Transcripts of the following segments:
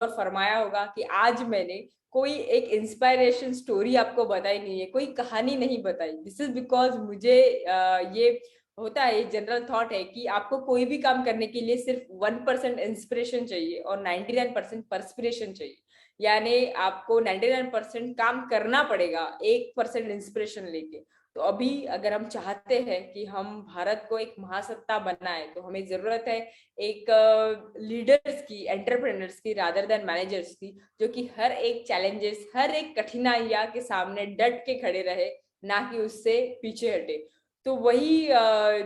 फरमाया होगा कि आज मैंने कोई एक इंस्पायरेशन स्टोरी आपको बताई नहीं है, कोई कहानी नहीं बताई। दिस इज बिकॉज मुझे ये होता है, ये जनरल थॉट है कि आपको कोई भी काम करने के लिए सिर्फ 1% इंस्पिरेशन चाहिए और 99% परस्पिरेशन चाहिए। यानी आपको 99% काम करना पड़ेगा 1% इंस्पिरेशन लेके। तो अभी अगर हम चाहते हैं कि हम भारत को एक महासत्ता बनाए, तो हमें जरूरत है एक लीडर्स की, एंटरप्रेन्योर्स की, रादर देन मैनेजर्स की, जो कि हर एक चैलेंजेस, हर एक कठिनाइयां के सामने डट के खड़े रहे, ना कि उससे पीछे हटे। तो वही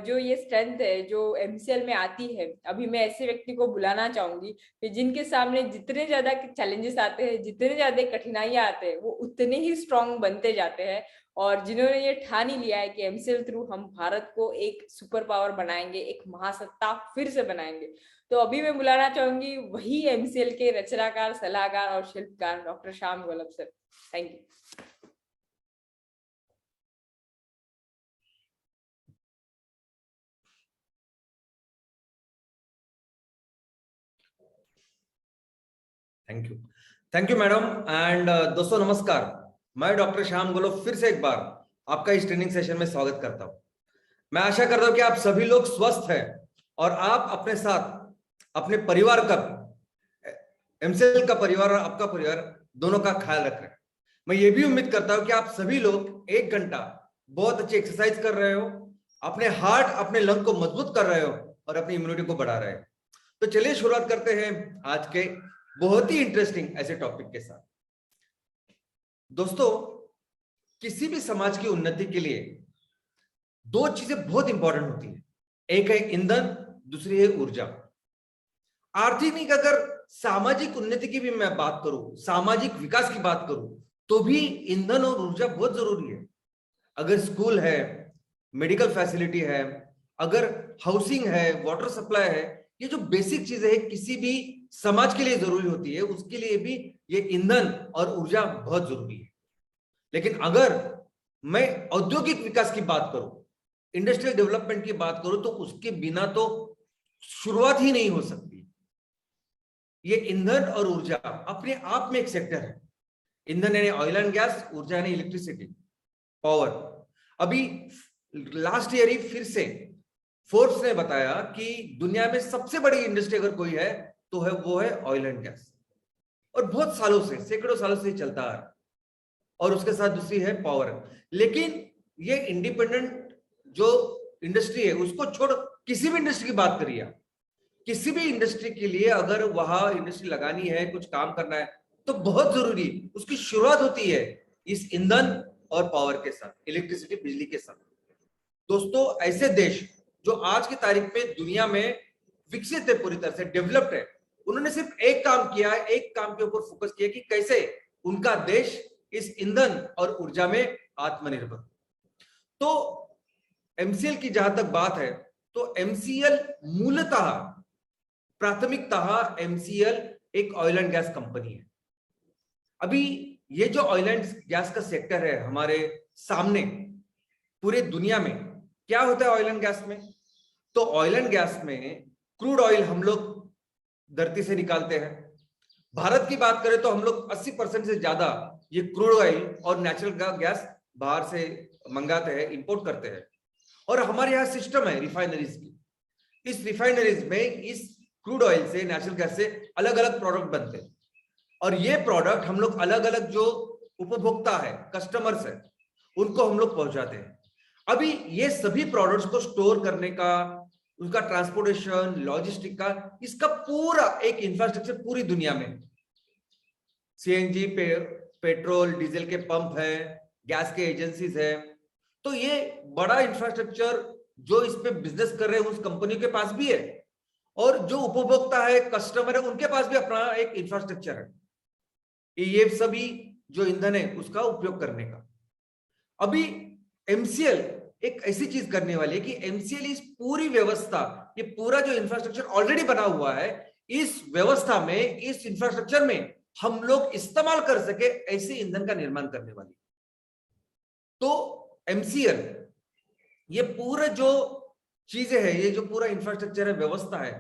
जो ये स्ट्रेंथ है जो एमसीएल में आती है, अभी मैं ऐसे व्यक्ति को बुलाना चाहूंगी कि जिनके सामने जितने ज्यादा चैलेंजेस आते हैं, जितने ज्यादा कठिनाइयां आते हैं, वो उतने ही स्ट्रांग बनते जाते हैं। और जिन्होंने ये ठान ही लिया है कि एमसीएल थ्रू हम भारत को एक सुपर पावर बनाएंगे, एक महासत्ता फिर से बनाएंगे। तो अभी मैं बुलाना चाहूंगी वही एमसीएल के रचनाकार, सलाहकार और शिल्पकार doctor Shyam Golab sir. Thank you. Thank you madam. And दोस्तों नमस्कार, मैं डॉक्टर श्याम गोलब फिर से एक बार आपका इस ट्रेनिंग सेशन में स्वागत करता हूं। मैं आशा करता हूं कि आप सभी लोग स्वस्थ हैं और आप अपने साथ अपने परिवार का, एमसीएल का परिवार और आपका परिवार दोनों का ख्याल रख रहे हैं। मैं ये भी उम्मीद करता हूं कि आप सभी लोग 1 घंटा बहुत अच्छी एक्सरसाइज कर रहे हो, अपने हार्ट, अपने लंग को मजबूत कर रहे हो और अपनी इम्यूनिटी को बढ़ा रहे हो। तो चलिए शुरुआत करते हैं आज के बहुत ही इंटरेस्टिंग ऐसे टॉपिक के साथ। दोस्तों, किसी भी समाज की उन्नति के लिए 2 चीजें बहुत इंपॉर्टेंट होती है। एक है ईंधन, दूसरी है ऊर्जा। आर्थिक, अगर सामाजिक उन्नति की भी मैं बात करूं, सामाजिक विकास की बात करूं, तो भी ईंधन और ऊर्जा बहुत जरूरी है। अगर स्कूल है, मेडिकल फैसिलिटी है, अगर हाउसिंग है, वाटर सप्लाई है, ये जो बेसिक चीजें हैं किसी भी समाज के लिए जरूरी होती है, उसके लिए भी ये ईंधन और ऊर्जा बहुत जरूरी है। लेकिन अगर मैं औद्योगिक विकास की बात करूं, इंडस्ट्रियल डेवलपमेंट की बात करूं, तो उसके बिना तो शुरुआत ही नहीं हो सकती। ये ईंधन और ऊर्जा अपने आप में एक सेक्टर है। ईंधन यानी ऑयल एंड गैस, ऊर्जा यानी इलेक्ट्रिसिटी, पावर। अभी लास्ट ईयर ही फिर से फोर्ब्स ने बताया कि दुनिया में सबसे बड़ी इंडस्ट्री अगर कोई है तो है वो है ऑयल एंड गैस। और बहुत सालों से, सैकड़ों सालों से चलता आ रहा है। और उसके साथ दूसरी है पावर। लेकिन ये इंडिपेंडेंट जो इंडस्ट्री है उसको छोड़ किसी भी इंडस्ट्री की बात करिए, किसी भी इंडस्ट्री के लिए अगर वहां इंडस्ट्री लगानी है, कुछ काम करना है, तो बहुत जरूरी उसकी शुरुआत होती है इस ईंधन और पावर के साथ, इलेक्ट्रिसिटी, बिजली के साथ। दोस्तों, ऐसे देश जो आज की तारीख में दुनिया में विकसित है, पूरी तरह से डेवलप्ड है, उन्होंने सिर्फ एक काम किया है, एक काम के ऊपर फोकस किया कि कैसे उनका देश इस ईंधन और ऊर्जा में आत्मनिर्भर। तो एमसीएल की जहां तक बात है, तो एमसीएल मूलतः, प्राथमिकतः एमसीएल एक ऑयल एंड गैस कंपनी है। अभी ये जो ऑयल एंड गैस का सेक्टर है हमारे सामने, पूरे दुनिया में क्या होता है ऑयल एंड गैस में? तो ऑयल एंड गैस में क्रूड ऑयल हम लोग धरती से निकालते हैं। भारत की बात करें तो हम लोग 80% से ज्यादा ये क्रूड ऑयल और नेचुरल गैस बाहर से मंगाते हैं, इंपोर्ट करते हैं। और हमारे यहाँ सिस्टम है रिफाइनरीज की। इस रिफाइनरीज में इस क्रूड ऑयल से, नेचुरल गैस से अलग अलग प्रोडक्ट बनते हैं और ये प्रोडक्ट हम लोग अलग अलग जो उपभोक्ता है, कस्टमर्स है, उनको हम लोग पहुंचाते हैं। अभी ये सभी प्रोडक्ट्स को स्टोर करने का, उनका ट्रांसपोर्टेशन, लॉजिस्टिक का, इसका पूरा एक इंफ्रास्ट्रक्चर पूरी दुनिया में, सीएनजी, पेट्रोल डीजल के पंप है, गैस के एजेंसीज है। तो ये बड़ा इंफ्रास्ट्रक्चर जो इस पे बिजनेस कर रहे हैं उस कंपनी के पास भी है, और जो उपभोक्ता है, कस्टमर है, उनके पास भी अपना एक इंफ्रास्ट्रक्चर है ये सभी जो ईंधन है उसका उपयोग करने का। अभी एमसीएल एक ऐसी चीज करने वाली है कि एमसीएल इस पूरी व्यवस्था, ये पूरा जो इंफ्रास्ट्रक्चर ऑलरेडी बना हुआ है, इस व्यवस्था में, इस इंफ्रास्ट्रक्चर में हम लोग इस्तेमाल कर सके ऐसे ईंधन का निर्माण करने वाली। तो एमसीएल ये पूरा जो चीजें है, ये जो पूरा इंफ्रास्ट्रक्चर है, व्यवस्था है,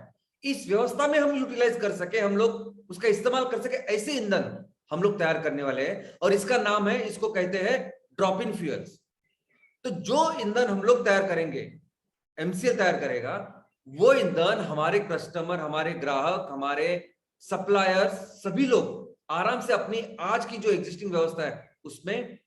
इस व्यवस्था में हम यूटिलाइज कर सके, हम लोग उसका इस्तेमाल कर सके, ऐसे ईंधन हम लोग तैयार करने वाले हैं। और इसका नाम है, इसको कहते हैं ड्रॉप इन फ्यूल्स। तो जो ईंधन हम लोग तैयार करेंगे, एमसीएल तैयार करेगा, वो ईंधन हमारे कस्टमर, हमारे ग्राहक, हमारे सप्लायर्स, सभी लोग आराम से अपनी आज की जो एग्जिस्टिंग व्यवस्था है उसमें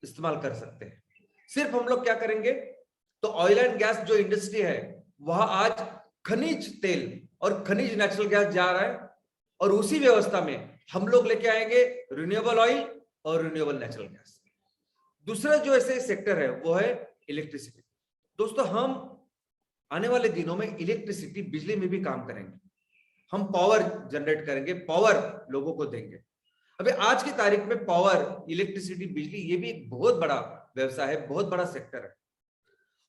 इस्तेमाल कर सकते हैं। सिर्फ हम लोग क्या करेंगे, तो ऑयल एंड गैस जो इंडस्ट्री है वहां आज खनिज तेल और खनिज नेचुरल गैस जा रहा है, और उसी व्यवस्था में हम लोग लेके आएंगे रिन्यूएबल ऑयल और रिन्यूएबल नेचुरल गैस। दूसरा जो ऐसे सेक्टर है वो है इलेक्ट्रिसिटी। दोस्तों, हम आने वाले दिनों में इलेक्ट्रिसिटी, बिजली में भी काम करेंगे, हम पावर जनरेट करेंगे, पावर लोगों को देंगे। अभी आज की तारीख में पावर, इलेक्ट्रिसिटी, बिजली, ये भी एक बहुत बड़ा व्यवसाय है, बहुत बड़ा सेक्टर है।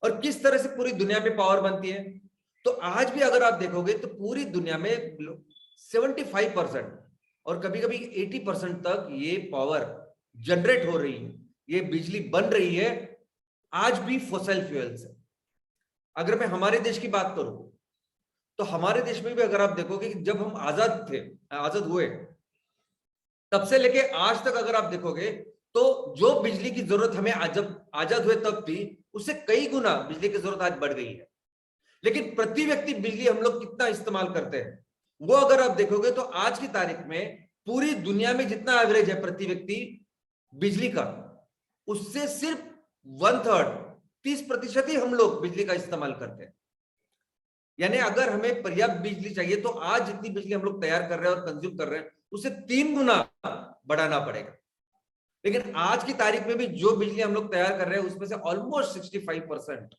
और किस तरह से पूरी दुनिया में पावर बनती है, तो आज भी अगर आप देखोगे तो पूरी दुनिया में 75% और कभी कभी 80% तक ये पावर जनरेट हो रही है, ये बिजली बन रही है आज भी फॉसिल फ्यूल से। अगर मैं हमारे देश की बात करूं तो हमारे देश में भी अगर आप देखोगे कि जब हम आजाद हुए, तब से लेके आज तक अगर आप देखोगे तो जो बिजली की जरूरत हमें जब आजाद हुए तब थी, उससे कई गुना बिजली की जरूरत आज बढ़ गई है। लेकिन प्रति व्यक्ति बिजली हम लोग कितना इस्तेमाल करते हैं, वो अगर आप देखोगे तो आज की तारीख में पूरी दुनिया में जितना एवरेज है प्रति व्यक्ति बिजली का, उससे सिर्फ 1/3, 30% ही हम लोग बिजली का इस्तेमाल करते हैं। यानी अगर हमें पर्याप्त बिजली चाहिए तो आज जितनी बिजली हम लोग तैयार कर रहे हैं और कंज्यूम कर रहे हैं, उससे 3 गुना बढ़ाना पड़ेगा। लेकिन आज की तारीख में भी जो बिजली हम लोग तैयार कर रहे हैं उसमें से ऑलमोस्ट 65%,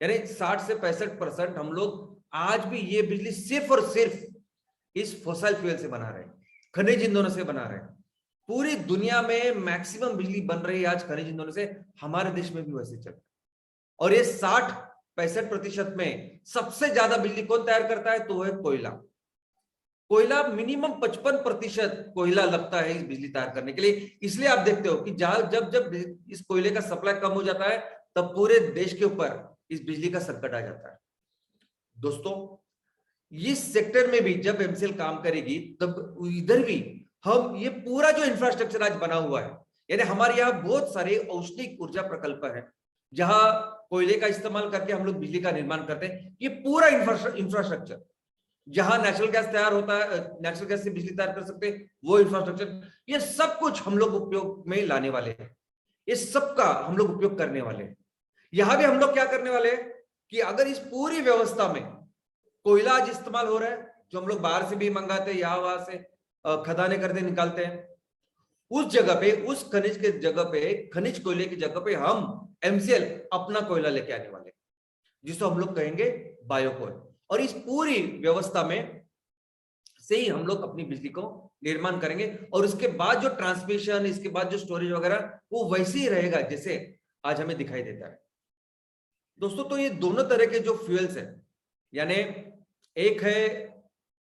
यानी 60 से 65% हम लोग आज भी ये बिजली सिर्फ और सिर्फ इस फॉसिल फ्यूल से बना रहे हैं, खनिज ईंधनों से बना रहे हैं। पूरी दुनिया में मैक्सिमम बिजली बन रही है आज खनिज ईंधनों से, हमारे देश में भी वैसे चल रहा है। और ये 60-65% में सबसे ज्यादा बिजली कौन तैयार करता है, तो वो है कोयला। कोयला मिनिमम 55% कोयला लगता है इस बिजली तैयार करने के लिए। इसलिए आप देखते हो कि जब जब इस कोयले का सप्लाई कम हो जाता है, तब पूरे देश के ऊपर इस बिजली का संकट आ जाता है। दोस्तों, इस सेक्टर में भी जब एमसीएल काम करेगी, तब इधर भी हम ये पूरा जो इंफ्रास्ट्रक्चर आज बना हुआ है, यानी हमारे यहाँ बहुत सारे औष्णिक ऊर्जा प्रकल्प है जहां कोयले का इस्तेमाल करके हम लोग बिजली का निर्माण करते हैं। ये पूरा इंफ्रास्ट्रक्चर जहां नेचुरल गैस तैयार होता है, नेचुरल गैस से बिजली तैयार कर सकते हैं, वो इंफ्रास्ट्रक्चर, ये सब कुछ हम लोग उपयोग में लाने वाले हैं, ये सब का हम लोग उपयोग करने वाले हैं। यहां भी हम लोग क्या करने वाले हैं कि अगर इस पूरी व्यवस्था में कोयला आज इस्तेमाल हो रहा है, जो हम लोग बाहर से भी मंगाते हैं, यहाँ वहां से खदानें करते निकालते हैं, उस जगह पे, उस खनिज के जगह पे, खनिज कोयले की जगह पे हम एमसीएल अपना कोयला लेके आने वाले, जिसको हम लोग कहेंगे बायोकोल। और इस पूरी व्यवस्था में से ही हम लोग अपनी बिजली को निर्माण करेंगे, और उसके बाद जो ट्रांसमिशन, इसके बाद जो स्टोरेज वगैरह, वो वैसे ही रहेगा जैसे आज हमें दिखाई देता है। दोस्तों, तो ये दोनों तरह के जो फ्यूल्स है, यानी एक है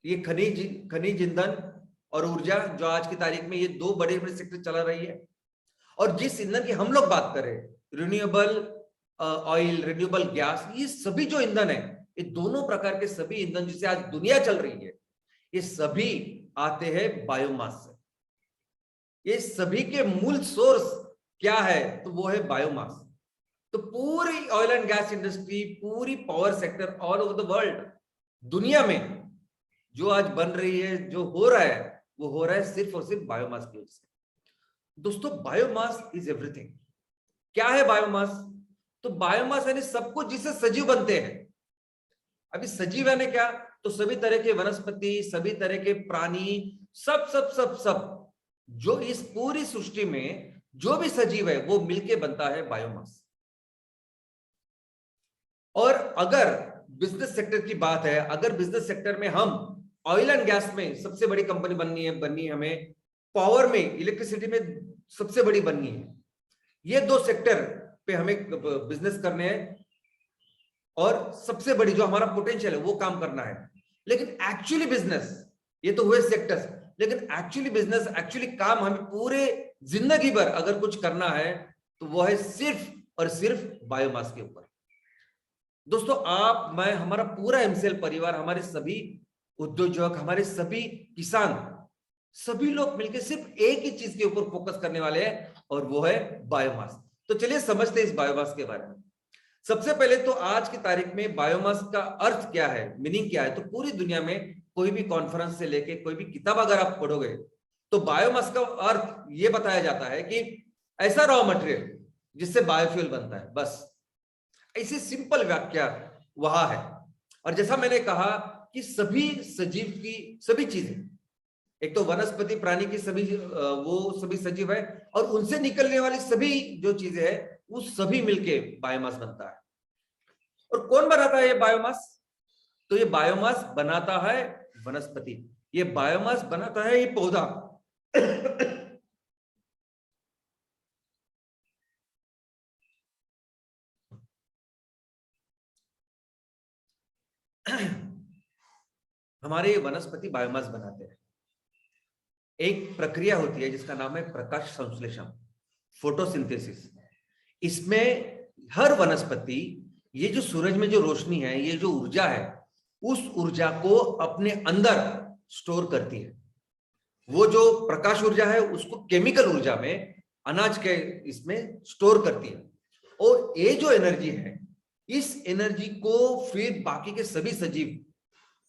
ये खनिज ईंधन और ऊर्जा, जो आज की तारीख में ये दो बड़े बड़े सेक्टर चला रही है। और जिस ईंधन की हम लोग बात करें, रिन्यूएबल ऑयल, रिन्यूएबल गैस, ये सभी जो ईंधन है, ये दोनों प्रकार के सभी ईंधन जिसे आज दुनिया चल रही है, ये सभी आते हैं बायोमास से। ये सभी के मूल सोर्स क्या है, तो वो है बायोमास। तो पूरी ऑयल एंड गैस इंडस्ट्री, पूरी power sector all over the world, दुनिया में जो आज बन रही है, जो हो रहा है, वो हो रहा है सिर्फ और सिर्फ बायोमास की वजह से। दोस्तों, बायोमास इज एवरीथिंग। क्या है बायोमास? तो बायोमास यानी सब कुछ जिससे सजीव बनते हैं। अभी सजीव यानी क्या? तो सभी तरह के वनस्पति, सभी तरह के प्राणी, सब सब सब सब जो इस पूरी सृष्टि में जो भी सजीव है, वो मिलके बनता है बायोमास। और अगर बिजनेस सेक्टर की बात है, अगर बिजनेस सेक्टर में हम ऑयल एंड गैस में सबसे बड़ी कंपनी बननी है हमें, पावर में, इलेक्ट्रिसिटी में सबसे बड़ी बननी है, ये दो सेक्टर पे हमें बिजनेस करने हैं, और सबसे बड़ी जो हमारा पोटेंशियल है वो काम करना है। लेकिन एक्चुअली बिजनेस, ये तो हुए सेक्टर्स, लेकिन एक्चुअली बिजनेस, एक्चुअली काम हमें पूरे जिंदगी भर अगर कुछ करना है, तो वो है सिर्फ और सिर्फ बायोमास के ऊपर। दोस्तों, आप, मैं, हमारा पूरा एमसीएल परिवार, हमारे सभी उद्योजक, हमारे सभी किसान, सभी लोग मिलकर सिर्फ एक ही चीज के ऊपर फोकस करने वाले हैं, और वो है बायोमास। तो चलिए समझते हैं इस बायोमास के बारे में। सबसे पहले तो आज की तारीख में बायोमास का अर्थ क्या है, मीनिंग क्या है। तो पूरी दुनिया में कोई भी कॉन्फ्रेंस से लेके कोई भी किताब अगर आप पढ़ोगे तो बायोमास का अर्थ ये बताया जाता है कि ऐसा रॉ मटेरियल जिससे बायोफ्यूल बनता है, बस ऐसी सिंपल व्याख्या वहां है। और जैसा मैंने कहा कि सभी सजीव की सभी चीजें, एक तो वनस्पति प्राणी की सभी वो सभी सजीव है, और उनसे निकलने वाली सभी जो चीजें है वो सभी मिलके बायोमास बनता है। और कौन बनाता है ये बायोमास? तो ये बायोमास बनाता है वनस्पति, ये बायोमास बनाता है ये पौधा। हमारे ये वनस्पति बायोमास बनाते हैं। एक प्रक्रिया होती है जिसका नाम है प्रकाश संश्लेषण, फोटोसिंथेसिस। इसमें हर वनस्पति ये जो सूरज में जो रोशनी है, ये जो ऊर्जा है, उस ऊर्जा को अपने अंदर स्टोर करती है। वो जो प्रकाश ऊर्जा है उसको केमिकल ऊर्जा में, अनाज के इसमें स्टोर करती है। और ये जो एनर्जी है, इस एनर्जी को फिर बाकी के सभी सजीव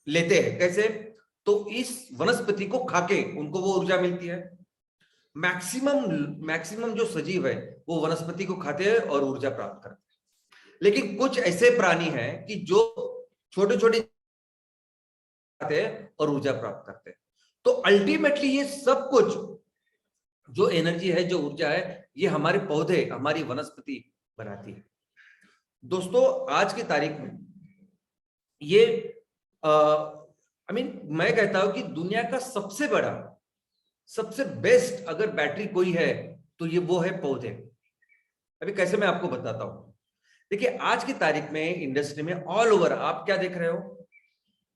लेते हैं। कैसे? तो इस वनस्पति को खाके उनको वो ऊर्जा मिलती है। मैक्सिमम जो सजीव है वो वनस्पति को खाते हैं और ऊर्जा प्राप्त करते हैं। लेकिन कुछ ऐसे प्राणी हैं कि जो छोटे छोटे खाते हैं और ऊर्जा प्राप्त करते हैं। तो अल्टीमेटली ये सब कुछ जो एनर्जी है, जो ऊर्जा है, ये हमारे पौधे, हमारी वनस्पति बनाती है। दोस्तों, आज की तारीख में ये मैं कहता हूं कि दुनिया का सबसे बड़ा, सबसे बेस्ट अगर बैटरी कोई है तो ये वो है पौधे। अभी कैसे मैं आपको बताता हूं। देखिए, आज की तारीख में इंडस्ट्री में ऑल ओवर आप क्या देख रहे हो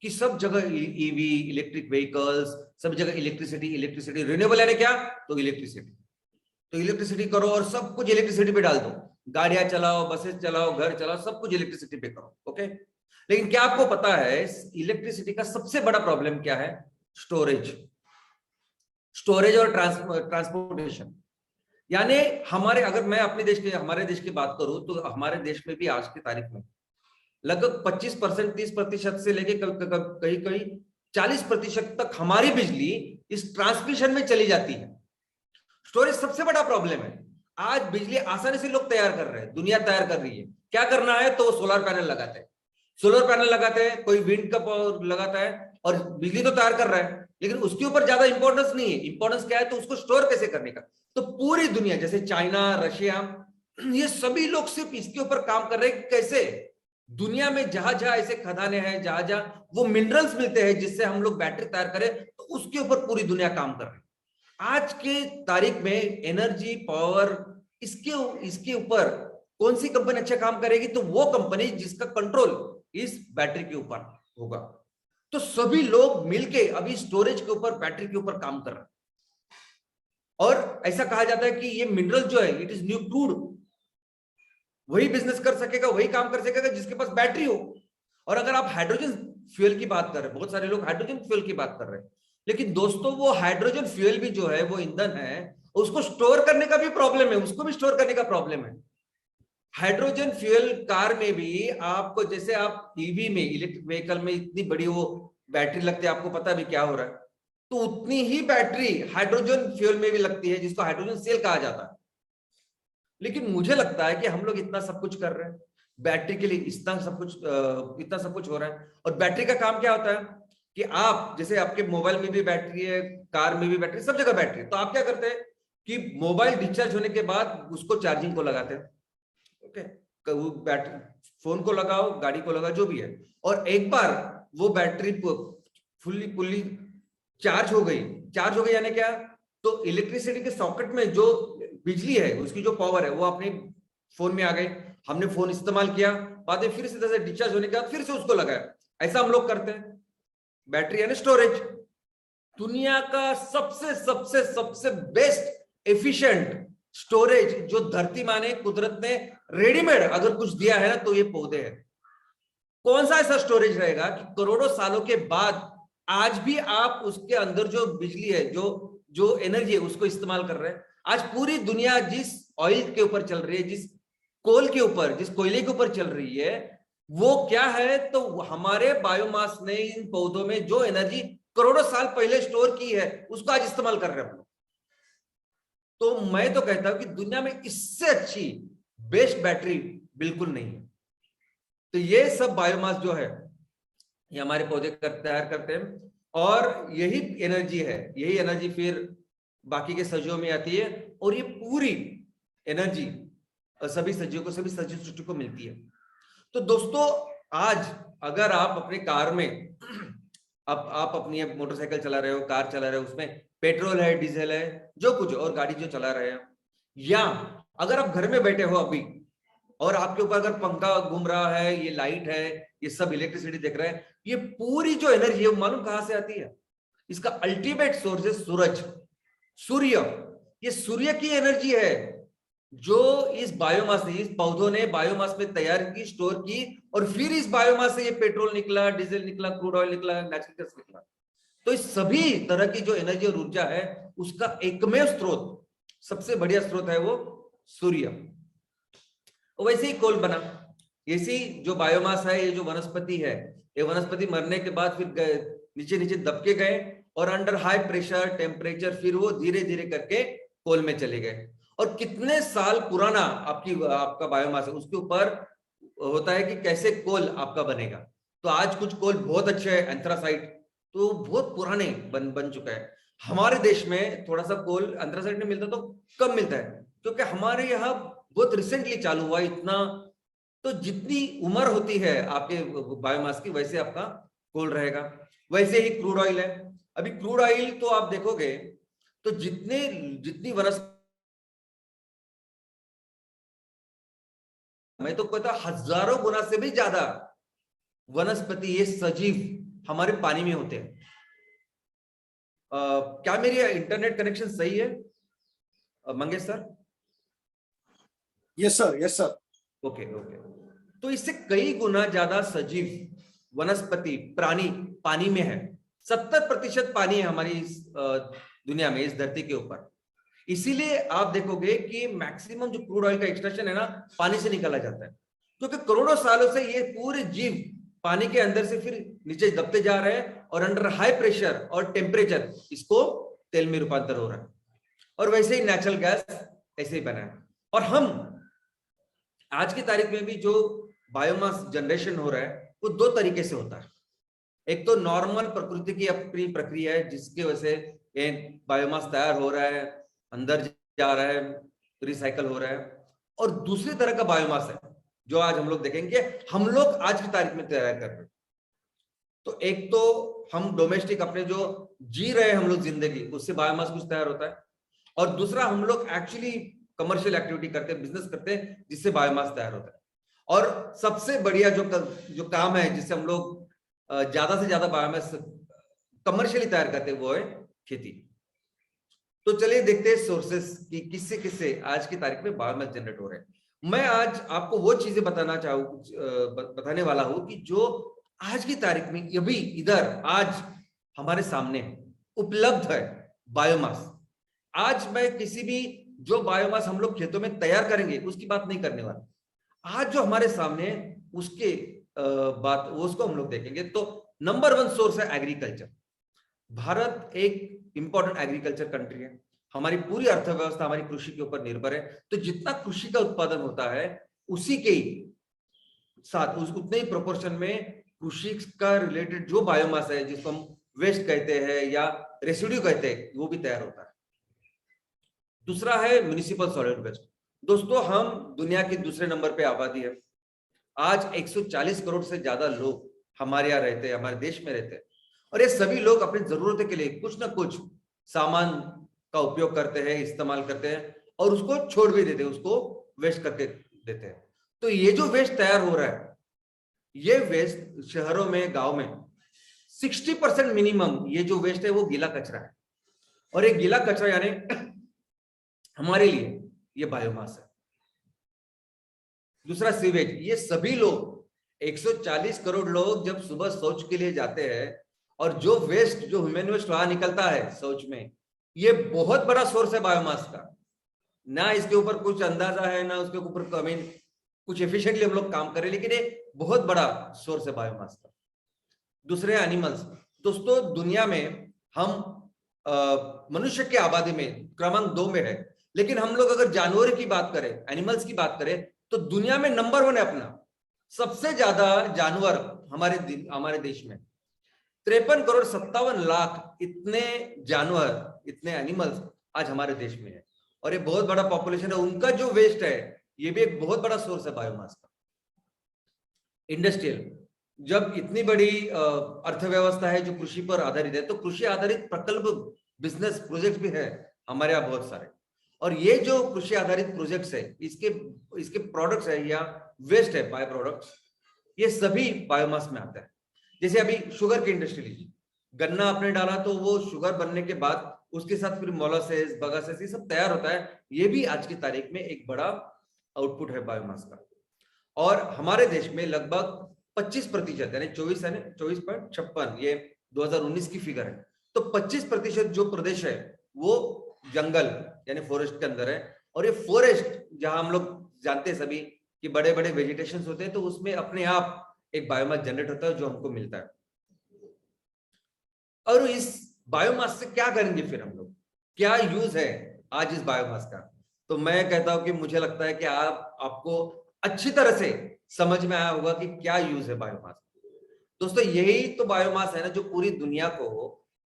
कि सब जगह ईवी, इलेक्ट्रिक व्हीकल्स, सब जगह इलेक्ट्रिसिटी। रिन्यूएबल यानी क्या? तो इलेक्ट्रिसिटी करो और सब कुछ इलेक्ट्रिसिटी पे डाल दो। गाड़ियां चलाओ, बसेस चलाओ, घर चलाओ, सब कुछ इलेक्ट्रिसिटी पे करो। ओके, लेकिन क्या आपको पता है इलेक्ट्रिसिटी का सबसे बड़ा प्रॉब्लम क्या है? स्टोरेज और ट्रांसपोर्टेशन। यानी हमारे देश की बात करूं तो हमारे देश में भी आज की तारीख में लगभग 25%, 30% से लेके कहीं कहीं 40% तक हमारी बिजली इस ट्रांसमिशन में चली जाती है। स्टोरेज सबसे बड़ा प्रॉब्लम है। आज बिजली आसानी से लोग तैयार कर रहे हैं, दुनिया तैयार कर रही है। क्या करना है? तो सोलर पैनल लगाते हैं, कोई विंड का लगाता है और बिजली तो तैयार कर रहा है, लेकिन उसके ऊपर ज्यादा इंपॉर्टेंस नहीं है। इंपॉर्टेंस क्या है? तो उसको स्टोर कैसे करने का। तो पूरी दुनिया, जैसे चाइना, रशिया, ये सभी लोग सिर्फ इसके ऊपर काम कर रहे हैं। कैसे? दुनिया में जहां जहां ऐसे खदानें हैं, जहां जहां वो मिनरल्स मिलते हैं जिससे हम लोग बैटरी तैयार करें, तो उसके ऊपर पूरी दुनिया काम कर रही है। आज के तारीख में एनर्जी, पावर, इसके ऊपर कौन सी कंपनी अच्छा काम करेगी? तो वो कंपनी जिसका कंट्रोल इस बैटरी के ऊपर होगा। तो सभी लोग मिलके अभी स्टोरेज के ऊपर, बैटरी के ऊपर काम कर रहे हैं। और ऐसा कहा जाता है कि ये मिनरल जो है, इट इज न्यू क्रूड। वही बिजनेस कर सकेगा, वही काम कर सकेगा जिसके पास बैटरी हो। और अगर आप हाइड्रोजन फ्यूल की बात कर रहे हैं, बहुत सारे लोग हाइड्रोजन फ्यूल की बात कर रहे हैं, लेकिन दोस्तों वो हाइड्रोजन फ्यूल भी जो है, वो ईंधन है, उसको स्टोर करने का भी प्रॉब्लम है, उसको भी स्टोर करने का प्रॉब्लम है। हाइड्रोजन फ्यूल कार में भी आपको, जैसे आप ईवी में, इलेक्ट्रिक व्हीकल में इतनी बड़ी वो बैटरी लगती है, आपको पता भी क्या हो रहा है, तो उतनी ही बैटरी हाइड्रोजन फ्यूल में भी लगती है, जिसको हाइड्रोजन सेल कहा जाता है। लेकिन मुझे लगता है कि हम लोग इतना सब कुछ कर रहे हैं बैटरी के लिए, इतना सब कुछ हो रहा है। और बैटरी का काम क्या होता है कि आप, जैसे आपके मोबाइल में भी बैटरी है, कार में भी बैटरी, सब जगह बैटरी। तो आप क्या करते हैं कि मोबाइल डिस्चार्ज होने के बाद उसको चार्जिंग को लगाते हैं। ओके, बैटरी, फोन को लगाओ, गाड़ी को लगाओ, जो भी है, और एक बार वो बैटरी फुल्ली चार्ज हो गई यानी क्या? तो इलेक्ट्रिसिटी के सॉकेट में जो बिजली है, उसकी जो पावर है, वो अपने फोन में आ गई। हमने फोन इस्तेमाल किया, बाद में फिर से डिस्चार्ज होने के बाद फिर से उसको लगाया। ऐसा हम लोग करते हैं। बैटरी यानी स्टोरेज। दुनिया का सबसे सबसे सबसे बेस्ट एफिशिएंट स्टोरेज जो धरती माँ ने, कुदरत ने रेडीमेड अगर कुछ दिया है ना, तो ये पौधे हैं। कौन सा ऐसा स्टोरेज रहेगा कि करोड़ों सालों के बाद आज भी आप उसके अंदर जो बिजली है, जो जो एनर्जी है, उसको इस्तेमाल कर रहे हैं। आज पूरी दुनिया जिस ऑयल के ऊपर चल रही है, जिस कोल के ऊपर, जिस कोयले के ऊपर चल रही है, वो क्या है? तो हमारे बायोमास ने इन पौधों में जो एनर्जी करोड़ों साल पहले स्टोर की है, उसको आज इस्तेमाल कर रहे हैं हम लोग। तो मैं तो कहता हूं कि दुनिया में इससे अच्छी बेस्ट बैटरी बिल्कुल नहीं है। तो ये सब बायोमास जो है, ये हमारे पौधे तैयार करते हैं, और यही एनर्जी है, यही एनर्जी फिर बाकी के सजीवों में आती है, और ये पूरी एनर्जी सभी सजीवों को, सभी सजीव सृष्टि को मिलती है। तो दोस्तों, आज अगर आप अपने कार में अब आप अपनी मोटरसाइकिल चला रहे हो, कार चला रहे हो, उसमें पेट्रोल है, डीजल है, जो कुछ, और गाड़ी जो चला रहे हो, या अगर आप घर में बैठे हो अभी और आपके ऊपर अगर पंखा घूम रहा है, ये लाइट है, ये सब इलेक्ट्रिसिटी देख रहे हैं, ये पूरी जो एनर्जी है वो मालूम कहां से आती है? इसका अल्टीमेट सोर्स है सूरज, सूर्य। ये सूर्य की एनर्जी है जो इस बायोमास ने, इस पौधों ने बायोमास में तैयार की, स्टोर की, और फिर इस बायोमास से ये पेट्रोल निकला, डीजल निकला, क्रूड ऑयल निकला, नेचुरल गैस निकला। तो इस सभी तरह की जो एनर्जी और ऊर्जा है, उसका एकमेव स्रोत, सबसे बढ़िया स्रोत है वो सूर्य। वैसे ही कोल बना, ऐसी जो बायोमास है, ये जो वनस्पति है, ये वनस्पति मरने के बाद फिर नीचे नीचे दबके गए, और अंडर हाई प्रेशर टेम्परेचर फिर वो धीरे धीरे करके कोल में चले गए। और कितने साल पुराना आपका बायोमास है, उसके ऊपर होता है कि कैसे कोल आपका बनेगा। तो आज कुछ कोल बहुत अच्छे है, एंथ्रासाइट, तो बहुत पुराने बन चुका है। हमारे देश में थोड़ा सा कोल एंथ्रासाइट नहीं मिलता, तो कम मिलता है, क्योंकि हमारे यहाँ बहुत रिसेंटली चालू हुआ इतना। तो जितनी उम्र होती है आपके बायोमास की, वैसे आपका कोल रहेगा। वैसे ही क्रूड ऑयल है। अभी क्रूड ऑयल तो आप देखोगे तो जितनी वनस्पति, मैं तो कहता हजारों गुना से भी ज्यादा वनस्पति, ये सजीव हमारे पानी में होते हैं। क्या मेरी इंटरनेट कनेक्शन सही है Mangesh sir? Yes sir, yes sir. Okay. तो इससे कई गुना ज्यादा सजीव वनस्पति प्राणी पानी में है। 70% पानी है हमारी इस दुनिया में, इस धरती के ऊपर। इसीलिए आप देखोगे कि मैक्सिमम जो क्रूड ऑयल का एक्सट्रैक्शन है ना, पानी से निकाला जाता है, क्योंकि करोड़ों सालों से ये पूरे जीव पानी के अंदर से फिर नीचे दबते जा रहे हैं, और अंडर हाई प्रेशर और टेम्परेचर इसको तेल में रूपांतर हो रहा है। और वैसे ही नेचुरल गैस ऐसे ही बना है। और हम आज की तारीख में भी जो बायोमास जनरेशन हो रहा है, वो दो तरीके से होता है। एक तो नॉर्मल प्रकृति की अपनी प्रक्रिया है, जिसकी वजह से ये बायोमास तैयार हो रहा है, अंदर जा रहा है, रिसाइकल हो रहा है। और दूसरी तरह का बायोमास है जो आज हम लोग देखेंगे, हम लोग आज की तारीख में तैयार कर रहे हैं। तो एक तो हम डोमेस्टिक अपने जो जी रहे हैं हम लोग जिंदगी, उससे बायोमास कुछ तैयार होता है, और दूसरा हम लोग एक्चुअली कमर्शियल एक्टिविटी करते हैं, बिजनेस करते हैं, जिससे बायोमास तैयार होता है। और सबसे बढ़िया जो काम है जिससे हम लोग ज्यादा से ज्यादा बायोमास कमर्शियली तैयार करते हैं, वो है खेती। तो चलिए देखते हैं सोर्सेस कि किससे किससे आज की तारीख में बायोमास जनरेट हो रहे हैं। मैं आज आपको वो चीजें बताने वाला हूं कि जो आज की तारीख में अभी इधर आज हमारे सामने उपलब्ध है बायोमास। आज मैं किसी भी जो बायोमास हम लोग खेतों में तैयार करेंगे उसकी बात नहीं करने वाला। आज जो हमारे सामने उसके बात उसको हम लोग देखेंगे। तो नंबर 1 सोर्स है एग्रीकल्चर। भारत एक इंपॉर्टेंट एग्रीकल्चर कंट्री है। हमारी पूरी अर्थव्यवस्था हमारी कृषि के ऊपर निर्भर है। तो जितना कृषि का उत्पादन होता है, उसी के साथ उतने ही प्रोपोर्शन में कृषि का रिलेटेड जो बायोमास है, जिसको हम वेस्ट कहते हैं या रेसिड्यू कहते हैं, वो भी तैयार होता है। दूसरा है म्युनिसिपल सॉलिड वेस्ट। दोस्तों, हम दुनिया के दूसरे नंबर पे आबादी है। आज 140 करोड़ से ज्यादा लोग हमारे यहाँ रहते हैं, हमारे देश में रहते हैं, और ये सभी लोग अपनी जरूरतों के लिए कुछ ना कुछ सामान का उपयोग करते हैं, इस्तेमाल करते हैं, और उसको छोड़ भी देते हैं, उसको वेस्ट करके देते हैं। तो ये जो वेस्ट तैयार हो रहा है, ये वेस्ट शहरों में, गांव में 60% मिनिमम ये जो वेस्ट है वो गीला कचरा है। और ये गीला कचरा यानी हमारे लिए ये बायोमास है। दूसरा सीवेज। ये सभी लोग 140 करोड़ लोग जब सुबह शौच के लिए जाते हैं और जो वेस्ट, जो ह्यूमन वेस्ट वहां निकलता है शौच में, ये बहुत बड़ा सोर्स है बायोमास का। ना इसके ऊपर कुछ अंदाजा है, ना उसके ऊपर कुछ एफिशिएंटली हम लोग काम करें, लेकिन ये बहुत बड़ा सोर्स है बायोमास का। दूसरे एनिमल्स। दोस्तों दुनिया में हम मनुष्य की आबादी में क्रमांक 2 में है, लेकिन हम लोग अगर जानवर की बात करें, एनिमल्स की बात करें, तो दुनिया में नंबर 1 है अपना। सबसे ज्यादा जानवर हमारे देश में 53 करोड़ 57 लाख इतने जानवर, इतने एनिमल्स आज हमारे देश में है। और ये बहुत बड़ा पॉपुलेशन है। उनका जो वेस्ट है ये भी एक बहुत बड़ा सोर्स है बायोमास का। इंडस्ट्रियल, जब इतनी बड़ी अर्थव्यवस्था है जो कृषि पर आधारित है, तो कृषि आधारित प्रकल्प, बिजनेस प्रोजेक्ट भी है हमारे यहाँ बहुत सारे। और ये जो कृषि आधारित प्रोजेक्ट्स है, इसके प्रोडक्ट्स है या वेस्ट है, बाय प्रोडक्ट्स, ये सभी बायोमास में आता है। जैसे अभी शुगर की इंडस्ट्री लीजिए, गन्ना आपने डाला तो वो शुगर बनने के बाद उसके साथ फिर मोलासेस, बगासेस, ये सब तैयार होता है। ये भी आज की तारीख में एक बड़ा आउटपुट है बायोमास का। और हमारे देश में लगभग 25% यानी 24.56, ये 2019 की फिगर है। तो 25% जो प्रदेश है वो जंगल यानी फॉरेस्ट के अंदर है। और ये फॉरेस्ट जहां हम लोग जानते हैं सभी कि बड़े बड़े वेजिटेशन होते हैं, तो उसमें अपने आप एक बायोमास जनरेट होता है जो हमको मिलता है। और इस बायोमास से क्या करेंगे फिर हम लोग, क्या यूज है आज इस बायोमास का? तो मैं कहता हूं कि मुझे लगता है कि आपको अच्छी तरह से समझ में आया होगा कि क्या यूज है बायोमास। दोस्तों यही तो बायोमास है ना जो पूरी दुनिया को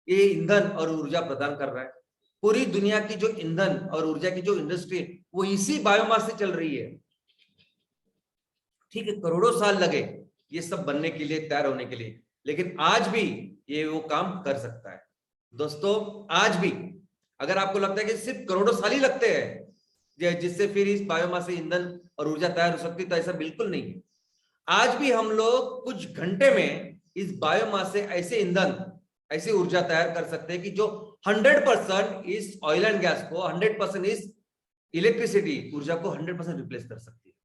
ये ईंधन और ऊर्जा प्रदान कर रहा है। पूरी दुनिया की जो ईंधन और ऊर्जा की जो इंडस्ट्री वो इसी बायोमास से चल रही है। ठीक है, करोड़ों साल लगे ये सब बनने के लिए, तैयार होने के लिए, लेकिन आज भी ये वो काम कर सकता है। दोस्तों आज भी अगर आपको लगता है कि सिर्फ करोड़ों साल ही लगते हैं जिससे फिर इस बायोमास से ईंधन और ऊर्जा तैयार हो सकती है, तो ऐसा बिल्कुल नहीं है। आज भी हम लोग कुछ घंटे में इस बायोमास से ऐसे ईंधन, ऐसी ऊर्जा तैयार कर सकते हैं कि जो 100% इस ऑयल एंड गैस को, 100% इस इलेक्ट्रिसिटी ऊर्जा को 100% रिप्लेस कर सकती है।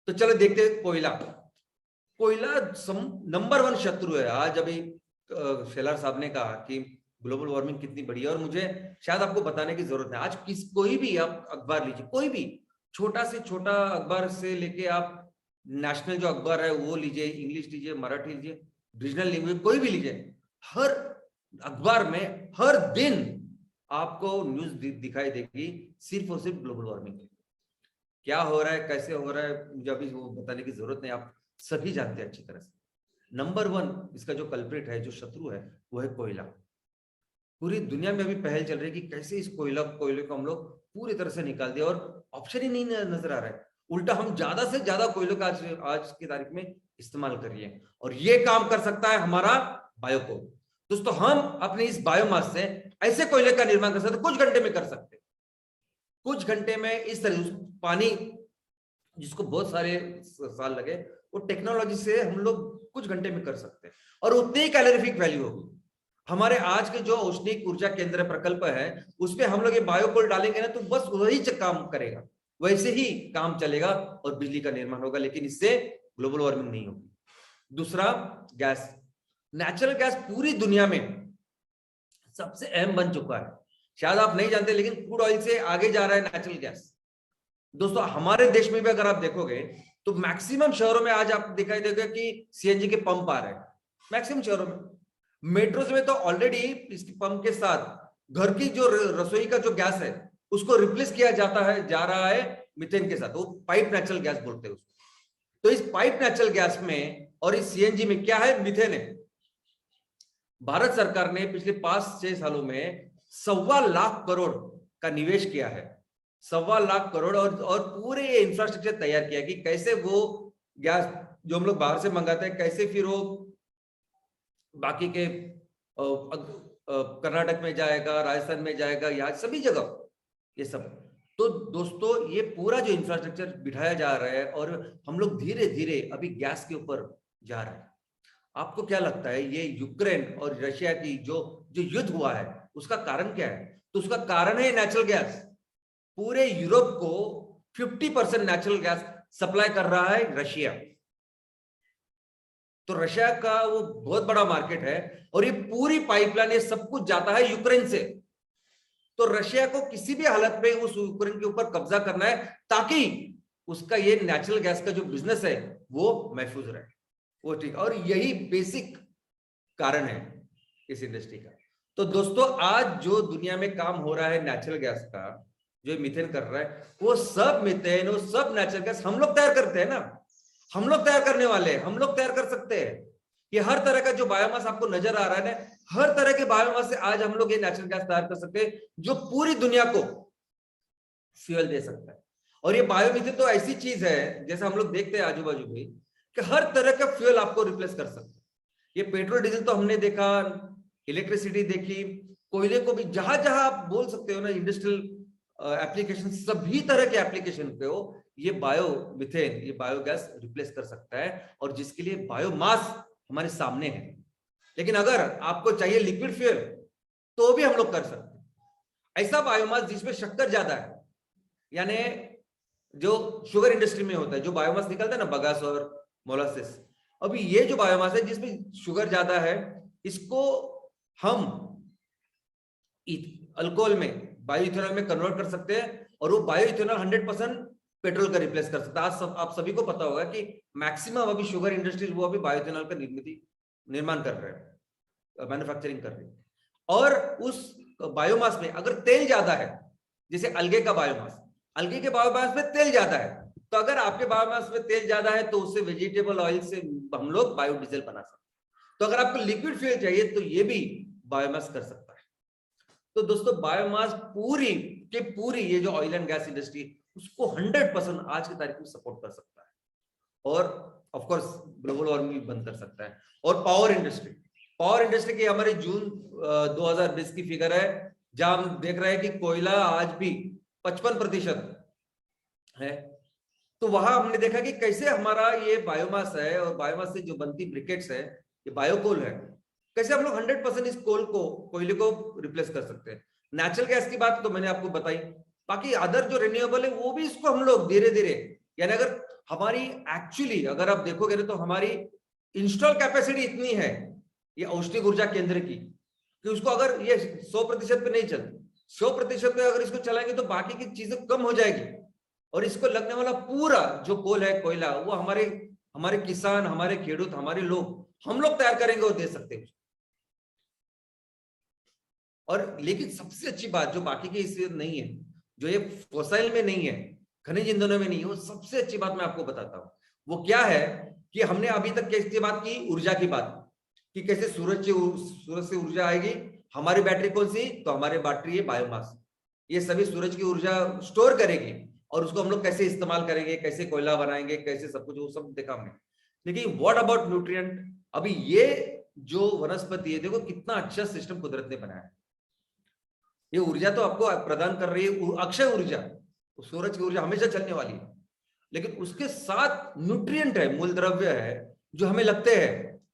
तो चलो देखते हैं कोयला। कोयला नंबर 1 शत्रु है आज। अभी शेलार साहब ने कहा कि ग्लोबल वार्मिंग कितनी बड़ी है, और मुझे शायद आपको बताने की जरूरत है। आज कोई भी आप अखबार लीजिए, कोई भी छोटा से छोटा अखबार से लेके आप नेशनल जो अखबार है वो लीजिए, इंग्लिश लीजिए, मराठी लीजिए, रीजनल लैंग्वेज कोई भी लीजिए, हर अखबार में हर दिन आपको न्यूज दिखाई देगी सिर्फ और सिर्फ ग्लोबल वार्मिंग। क्या हो रहा है, कैसे हो रहा है, मुझे अभी वो बताने की जरूरत नहीं, आप सभी जानते हैं अच्छी तरह से। नंबर 1 इसका जो कल्प्रिट है, जो शत्रु है, वो है कोयला। पूरी दुनिया में अभी पहल चल रही है कि कैसे इस कोयले को हम लोग पूरी तरह से निकाल दिया, और ऑप्शन ही नहीं नजर आ रहा है। उल्टा हम ज्यादा से ज्यादा कोयले का आज की तारीख में इस्तेमाल करिए, और ये काम कर सकता है हमारा बायोकोल। दोस्तों हम अपने इस बायोमास से ऐसे कोयले का निर्माण कर सकते, कुछ घंटे में कर सकते, कुछ घंटे में। इस तरह पानी जिसको बहुत सारे साल लगे, वो टेक्नोलॉजी से हम लोग कुछ घंटे में कर सकते हैं, और उतनी कैलोरीफिक वैल्यू होगी। हमारे आज के जो औष्णिक ऊर्जा केंद्र प्रकल्प है उसपे हम लोग ये बायोकोल डालेंगे ना, तो बस वही काम करेगा, वैसे ही काम चलेगा और बिजली का निर्माण होगा, लेकिन इससे ग्लोबल वार्मिंग नहीं होगी। दूसरा, गैस। नेचुरल गैस पूरी दुनिया में सबसे अहम बन चुका है। शायद आप नहीं जानते, लेकिन क्रूड ऑयल से आगे जा रहा है नेचुरल गैस। दोस्तों हमारे देश में भी अगर आप देखोगे तो मैक्सिमम शहरों में आज आप दिखाई देगा कि सीएनजी के पंप आ रहे हैं मैक्सिमम शहरों में। मेट्रोस में तो ऑलरेडी इसके पंप के साथ घर की जो रसोई का जो गैस है उसको रिप्लेस किया जा रहा है मीथेन के साथ। वो पाइप नेचुरल गैस बोलते हैं उसको। तो इस पाइप नेचुरल गैस में और इस सीएनजी में क्या है, मीथेन है। भारत सरकार ने पिछले 5-6 सालों में 1.25 लाख करोड़ का निवेश किया है, 1.25 लाख करोड़, और पूरे इंफ्रास्ट्रक्चर तैयार किया कि कैसे वो गैस जो हम लोग बाहर से मंगाते हैं, कैसे फिर वो बाकी के कर्नाटक में जाएगा, राजस्थान में जाएगा, यहाँ सभी जगह ये सब। तो दोस्तों ये पूरा जो इंफ्रास्ट्रक्चर बिठाया जा रहा है, और हम लोग धीरे धीरे अभी गैस के ऊपर जा रहे हैं। आपको क्या लगता है ये यूक्रेन और रशिया की जो युद्ध हुआ है उसका कारण क्या है? तो उसका कारण है नेचुरल गैस। पूरे यूरोप को 50% नेचुरल गैस सप्लाई कर रहा है रशिया। तो रशिया का वो बहुत बड़ा मार्केट है और ये पूरी पाइपलाइन, ये सब कुछ जाता है यूक्रेन से। तो रशिया को किसी भी हालत में उस यूक्रेन के ऊपर कब्जा करना है ताकि उसका ये नेचुरल गैस का जो बिजनेस है वो महफूज रहे, वो ठीक। और यही बेसिक कारण है इस इंडस्ट्री का। तो दोस्तों आज जो दुनिया में काम हो रहा है नेचुरल गैस का, जो मीथेन कर रहा है, वो सब मीथेन, वो सब नेचुरल गैस हम लोग तैयार करते हैं ना, हम लोग तैयार करने वाले हैं, हम लोग तैयार कर सकते हैं। ये हर तरह का जो बायोमास आपको नजर आ रहा है ना, हर तरह के बायोमास से आज हम लोग ये नेचुरल गैस तैयार कर सकते हैं जो पूरी दुनिया को फ्यूल दे सकता है। और ये बायोमीथेन तो ऐसी चीज है, जैसे हम लोग देखते हैं आजू बाजू में, कि हर तरह का फ्यूल आपको रिप्लेस कर सकता है। ये पेट्रोल डीजल तो हमने देखा, इलेक्ट्रिसिटी देखी, कोयले को भी जहां जहां आप बोल सकते हो ना इंडस्ट्रियल एप्लीकेशन, सभी तरह के एप्लीकेशन पे हो, ये बायो मिथेन, ये बायोगैस रिप्लेस कर सकता है, और जिसके लिए बायोमास हमारे सामने है। लेकिन अगर आपको चाहिए लिक्विड फ्यूल तो भी हम लोग कर सकते हैं। ऐसा बायोमास जिसमें शक्कर ज्यादा है, यानी जो शुगर इंडस्ट्री में होता है, जो बायोमास निकलता है ना, बगास और मोलासिस, अभी ये जो बायोमास है जिसमें शुगर ज्यादा है, इसको हम अल्कोहल में, बायो इथेनॉल में कन्वर्ट कर सकते हैं, और वो बायो इथेनॉल 100% पेट्रोल का रिप्लेस कर सकता है। आज आप सभी को पता होगा कि मैक्सिमम अभी शुगर इंडस्ट्रीज वो अभी बायो इथेनॉल का निर्माण कर रहे हैं, मैन्युफैक्चरिंग कर रहे हैं। और उस बायोमास में अगर तेल ज्यादा है, जैसे अलगे का बायोमास, अलगे के बायोमास में तेल ज्यादा है, तो अगर आपके बायोमास में तेल ज्यादा है तो उससे वेजिटेबल ऑयल से हम लोग बायोडीजल बना सकते हैं। तो अगर आपको लिक्विड फ्यूल चाहिए तो ये भी बायोमास कर सकता है। तो दोस्तों बायोमास पूरी के पूरी ये जो ऑयल एंड गैस इंडस्ट्री, उसको 100% आज की तारीख में सपोर्ट कर सकता है, और ऑफ कोर्स ग्लोबल वार्मिंग भी बंद कर सकता है। और पावर इंडस्ट्री की हमारी जून 2020 की फिगर है, जहां हम देख रहे हैं कि कोयला आज भी 55% है। तो वहां हमने देखा कि कैसे हमारा ये बायोमास है, और बायोमास से जो बनती ब्रिकेट्स है, ये बायोकोल है, कैसे हम लोग 100% इस कोयले को रिप्लेस कर सकते हैं। नेचुरल गैस की बात तो मैंने आपको बताई, बाकी अदर जो रिन्यूएबल है वो भी इसको हम लोग धीरे धीरे, यानी अगर हमारी एक्चुअली अगर आप देखोगे तो हमारी इंस्टॉल कैपेसिटी इतनी है ये औष्णिक ऊर्जा केंद्र की, कि उसको अगर ये 100% पे नहीं चलती, 100% पे अगर इसको चलाएंगे तो बाकी की चीजें कम हो जाएगी, और इसको लगने वाला पूरा जो कोल है, कोयला, वो हमारे किसान, हमारे खेडूत, हमारे लोग, हम लोग तैयार करेंगे और दे सकते हैं। और लेकिन सबसे अच्छी बात जो बाकी के इससे नहीं है, जो ये फॉसिल में नहीं है, खनिज ईंधनों में नहीं है, वो सबसे अच्छी बात मैं आपको बताता हूं। वो क्या है कि हमने अभी तक कैसे बात की, ऊर्जा की बात, कि कैसे सूरज से ऊर्जा आएगी। हमारी बैटरी कौन सी, तो हमारी बैटरी है बायोमास, ये सभी सूरज की ऊर्जा स्टोर करेगी, और उसको हम लोग कैसे इस्तेमाल करेंगे, कैसे कोयला बनाएंगे, कैसे सब कुछ, वो सब देखा हमने। लेकिन व्हाट अबाउट न्यूट्रिएंट? अभी ये जो वनस्पति है, देखो कितना अच्छा सिस्टम कुदरत ने बनाया है। ये ऊर्जा तो आपको प्रदान कर रही है अक्षय ऊर्जा, सूरज की ऊर्जा हमेशा चलने वाली है, लेकिन उसके साथ न्यूट्रिएंट है, मूल द्रव्य है, जो हमें लगते हैं,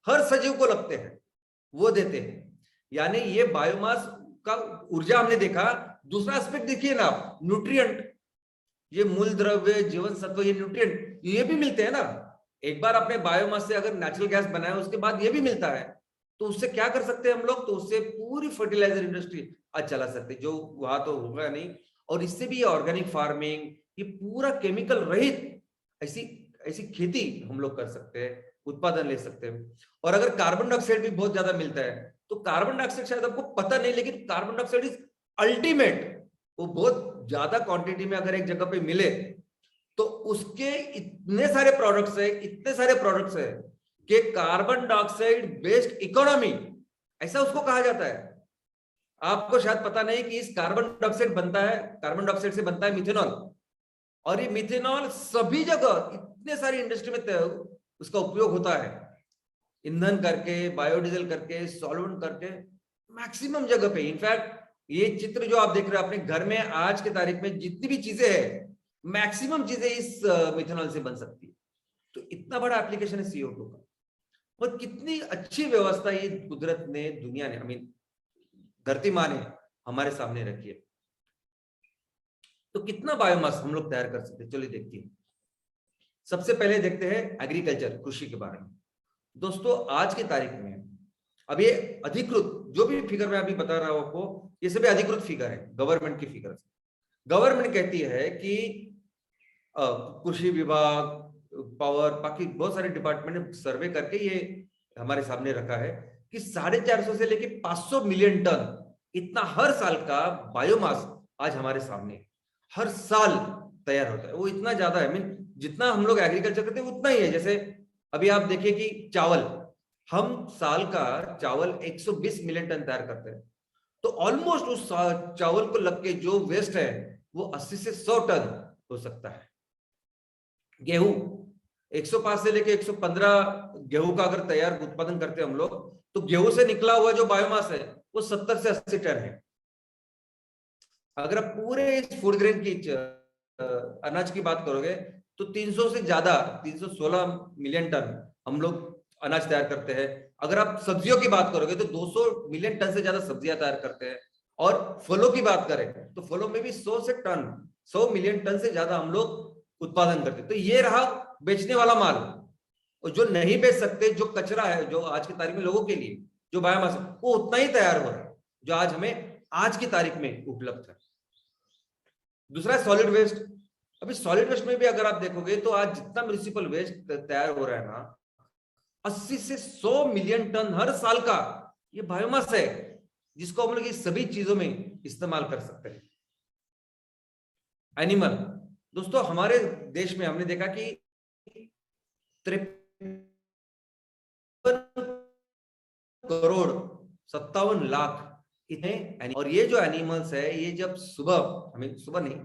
हर सजीव को लगते हैं, वो देते हैं। यानी ये बायोमास का ऊर्जा हमने देखा। दूसरा एस्पेक्ट देखिए ना आप, न्यूट्रिएंट, ये मूल द्रव्य, जीवन सत्व, ये न्यूट्रिएंट, ये भी मिलते हैं ना। एक बार आपने बायोमास से अगर नेचुरल गैस बनाया, उसके बाद ये भी मिलता है, तो उससे क्या कर सकते हैं हम लोग, तो उससे पूरी फर्टिलाइजर इंडस्ट्री आज चला सकते हैं, जो वहां तो होगा नहीं। और इससे भी ऑर्गेनिक फार्मिंग, ये पूरा केमिकल रहित ऐसी ऐसी खेती हम लोग कर सकते हैं, उत्पादन ले सकते हैं। और अगर कार्बन डाइऑक्साइड भी बहुत ज्यादा मिलता है, तो कार्बन डाइऑक्साइड शायद आपको पता नहीं, लेकिन कार्बन डाइऑक्साइड इज अल्टीमेट। वो बहुत ज्यादा क्वांटिटी में अगर एक जगह पे मिले, तो उसके इतने सारे प्रोडक्ट्स है कि कार्बन डाइऑक्साइड बेस्ड इकोनॉमी, ऐसा उसको कहा जाता है। आपको शायद पता नहीं कि इस कार्बन डाइऑक्साइड से बनता है मिथेनॉल, और ये मिथेनॉल सभी जगह इतने सारी इंडस्ट्री में उसका उपयोग होता है, ईंधन करके, बायोडीजल करके, सॉल्वेंट करके, मैक्सिमम जगह पे। इनफैक्ट ये चित्र जो आप देख रहे हैं अपने घर में, आज की तारीख में जितनी भी चीजें हैं, मैक्सिमम चीजें इस मिथेनॉल से बन सकती है। तो इतना बड़ा एप्लीकेशन है CO2 का, और कितनी अच्छी व्यवस्था ये कुदरत ने, दुनिया ने, धरती माँ ने हमारे सामने रखी है। तो कितना बायोमास हम लोग तैयार कर सकते हैं, चलिए देखते हैं। सबसे पहले देखते हैं एग्रीकल्चर, कृषि के बारे में। दोस्तों आज की तारीख में अब ये अधिकृत जो भी फिगर मैं अभी बता रहा हूं आपको, ये सभी अधिकृत फिगर है, गवर्नमेंट की फिगर। गवर्नमेंट कहती है कि कृषि विभाग, पावर, बाकी बहुत सारे डिपार्टमेंट ने सर्वे करके ये हमारे सामने रखा है कि 450 से लेके 500 मिलियन टन इतना हर साल का बायोमास आज हमारे सामने हर साल तैयार होता है। वो इतना ज्यादा है, मीन जितना हम लोग एग्रीकल्चर करते हैं उतना ही है। जैसे अभी आप देखिए कि चावल, हम साल का चावल 120 मिलियन टन तैयार करते हैं, तो ऑलमोस्ट उस चावल को लग के जो वेस्ट है वो 80 से 100 टन हो सकता है। गेहूं 105 से लेके 115 गेहूं का अगर तैयार उत्पादन करते हैं हम लोग, तो गेहूं से निकला हुआ जो बायोमास है वो 70 से 80 टन है। अगर आप पूरे इस फूड ग्रेन की अनाज की बात करोगे तो 300 से ज्यादा 316 मिलियन टन हम लोग अनाज तैयार करते हैं। अगर आप सब्जियों की बात करोगे तो 200 मिलियन टन से ज्यादा सब्जियां तैयार करते हैं। और फलों की बात करें तो फलों में भी 100 मिलियन टन से ज्यादा हम लोग उत्पादन करते हैं। तो ये रहा बेचने वाला माल। और जो नहीं बेच सकते, जो कचरा है, जो आज की तारीख में लोगों के लिए जो बायोमास है, वो उतना ही तैयार हो रहा है जो आज हमें आज की तारीख में उपलब्ध है। दूसरा है सॉलिड वेस्ट। अभी सॉलिड वेस्ट में भी अगर आप देखोगे तो आज जितना म्युनिसिपल वेस्ट तैयार हो रहा है ना, 80 से 100 मिलियन टन हर साल का ये बायोमास है, जिसको हम लोग इस सभी चीजों में इस्तेमाल कर सकते हैं। एनिमल, दोस्तों हमारे देश में हमने देखा कि 53 करोड़ 57 लाख इतने, और ये जो एनिमल्स है ये जब सुबह, हमें सुबह नहीं,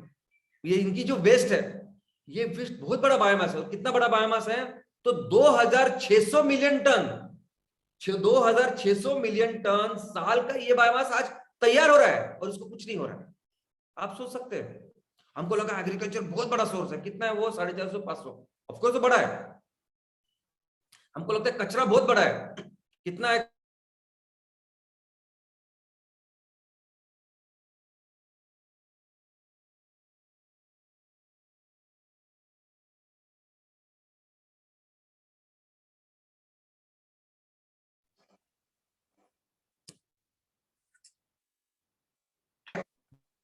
ये इनकी जो वेस्ट है, ये वेस्ट बहुत बड़ा बायोमास है। कितना बड़ा बायोमास है? तो 2600 मिलियन टन, 2600 मिलियन टन साल का ये बायोमास आज तैयार हो रहा है और उसको कुछ नहीं हो रहा है। आप सोच सकते हैं, हमको लगा एग्रीकल्चर बहुत बड़ा सोर्स है, कितना है वो? 450 500, ऑफकोर्स बड़ा है। हमको लगता है कचरा बहुत बड़ा है, कितना है?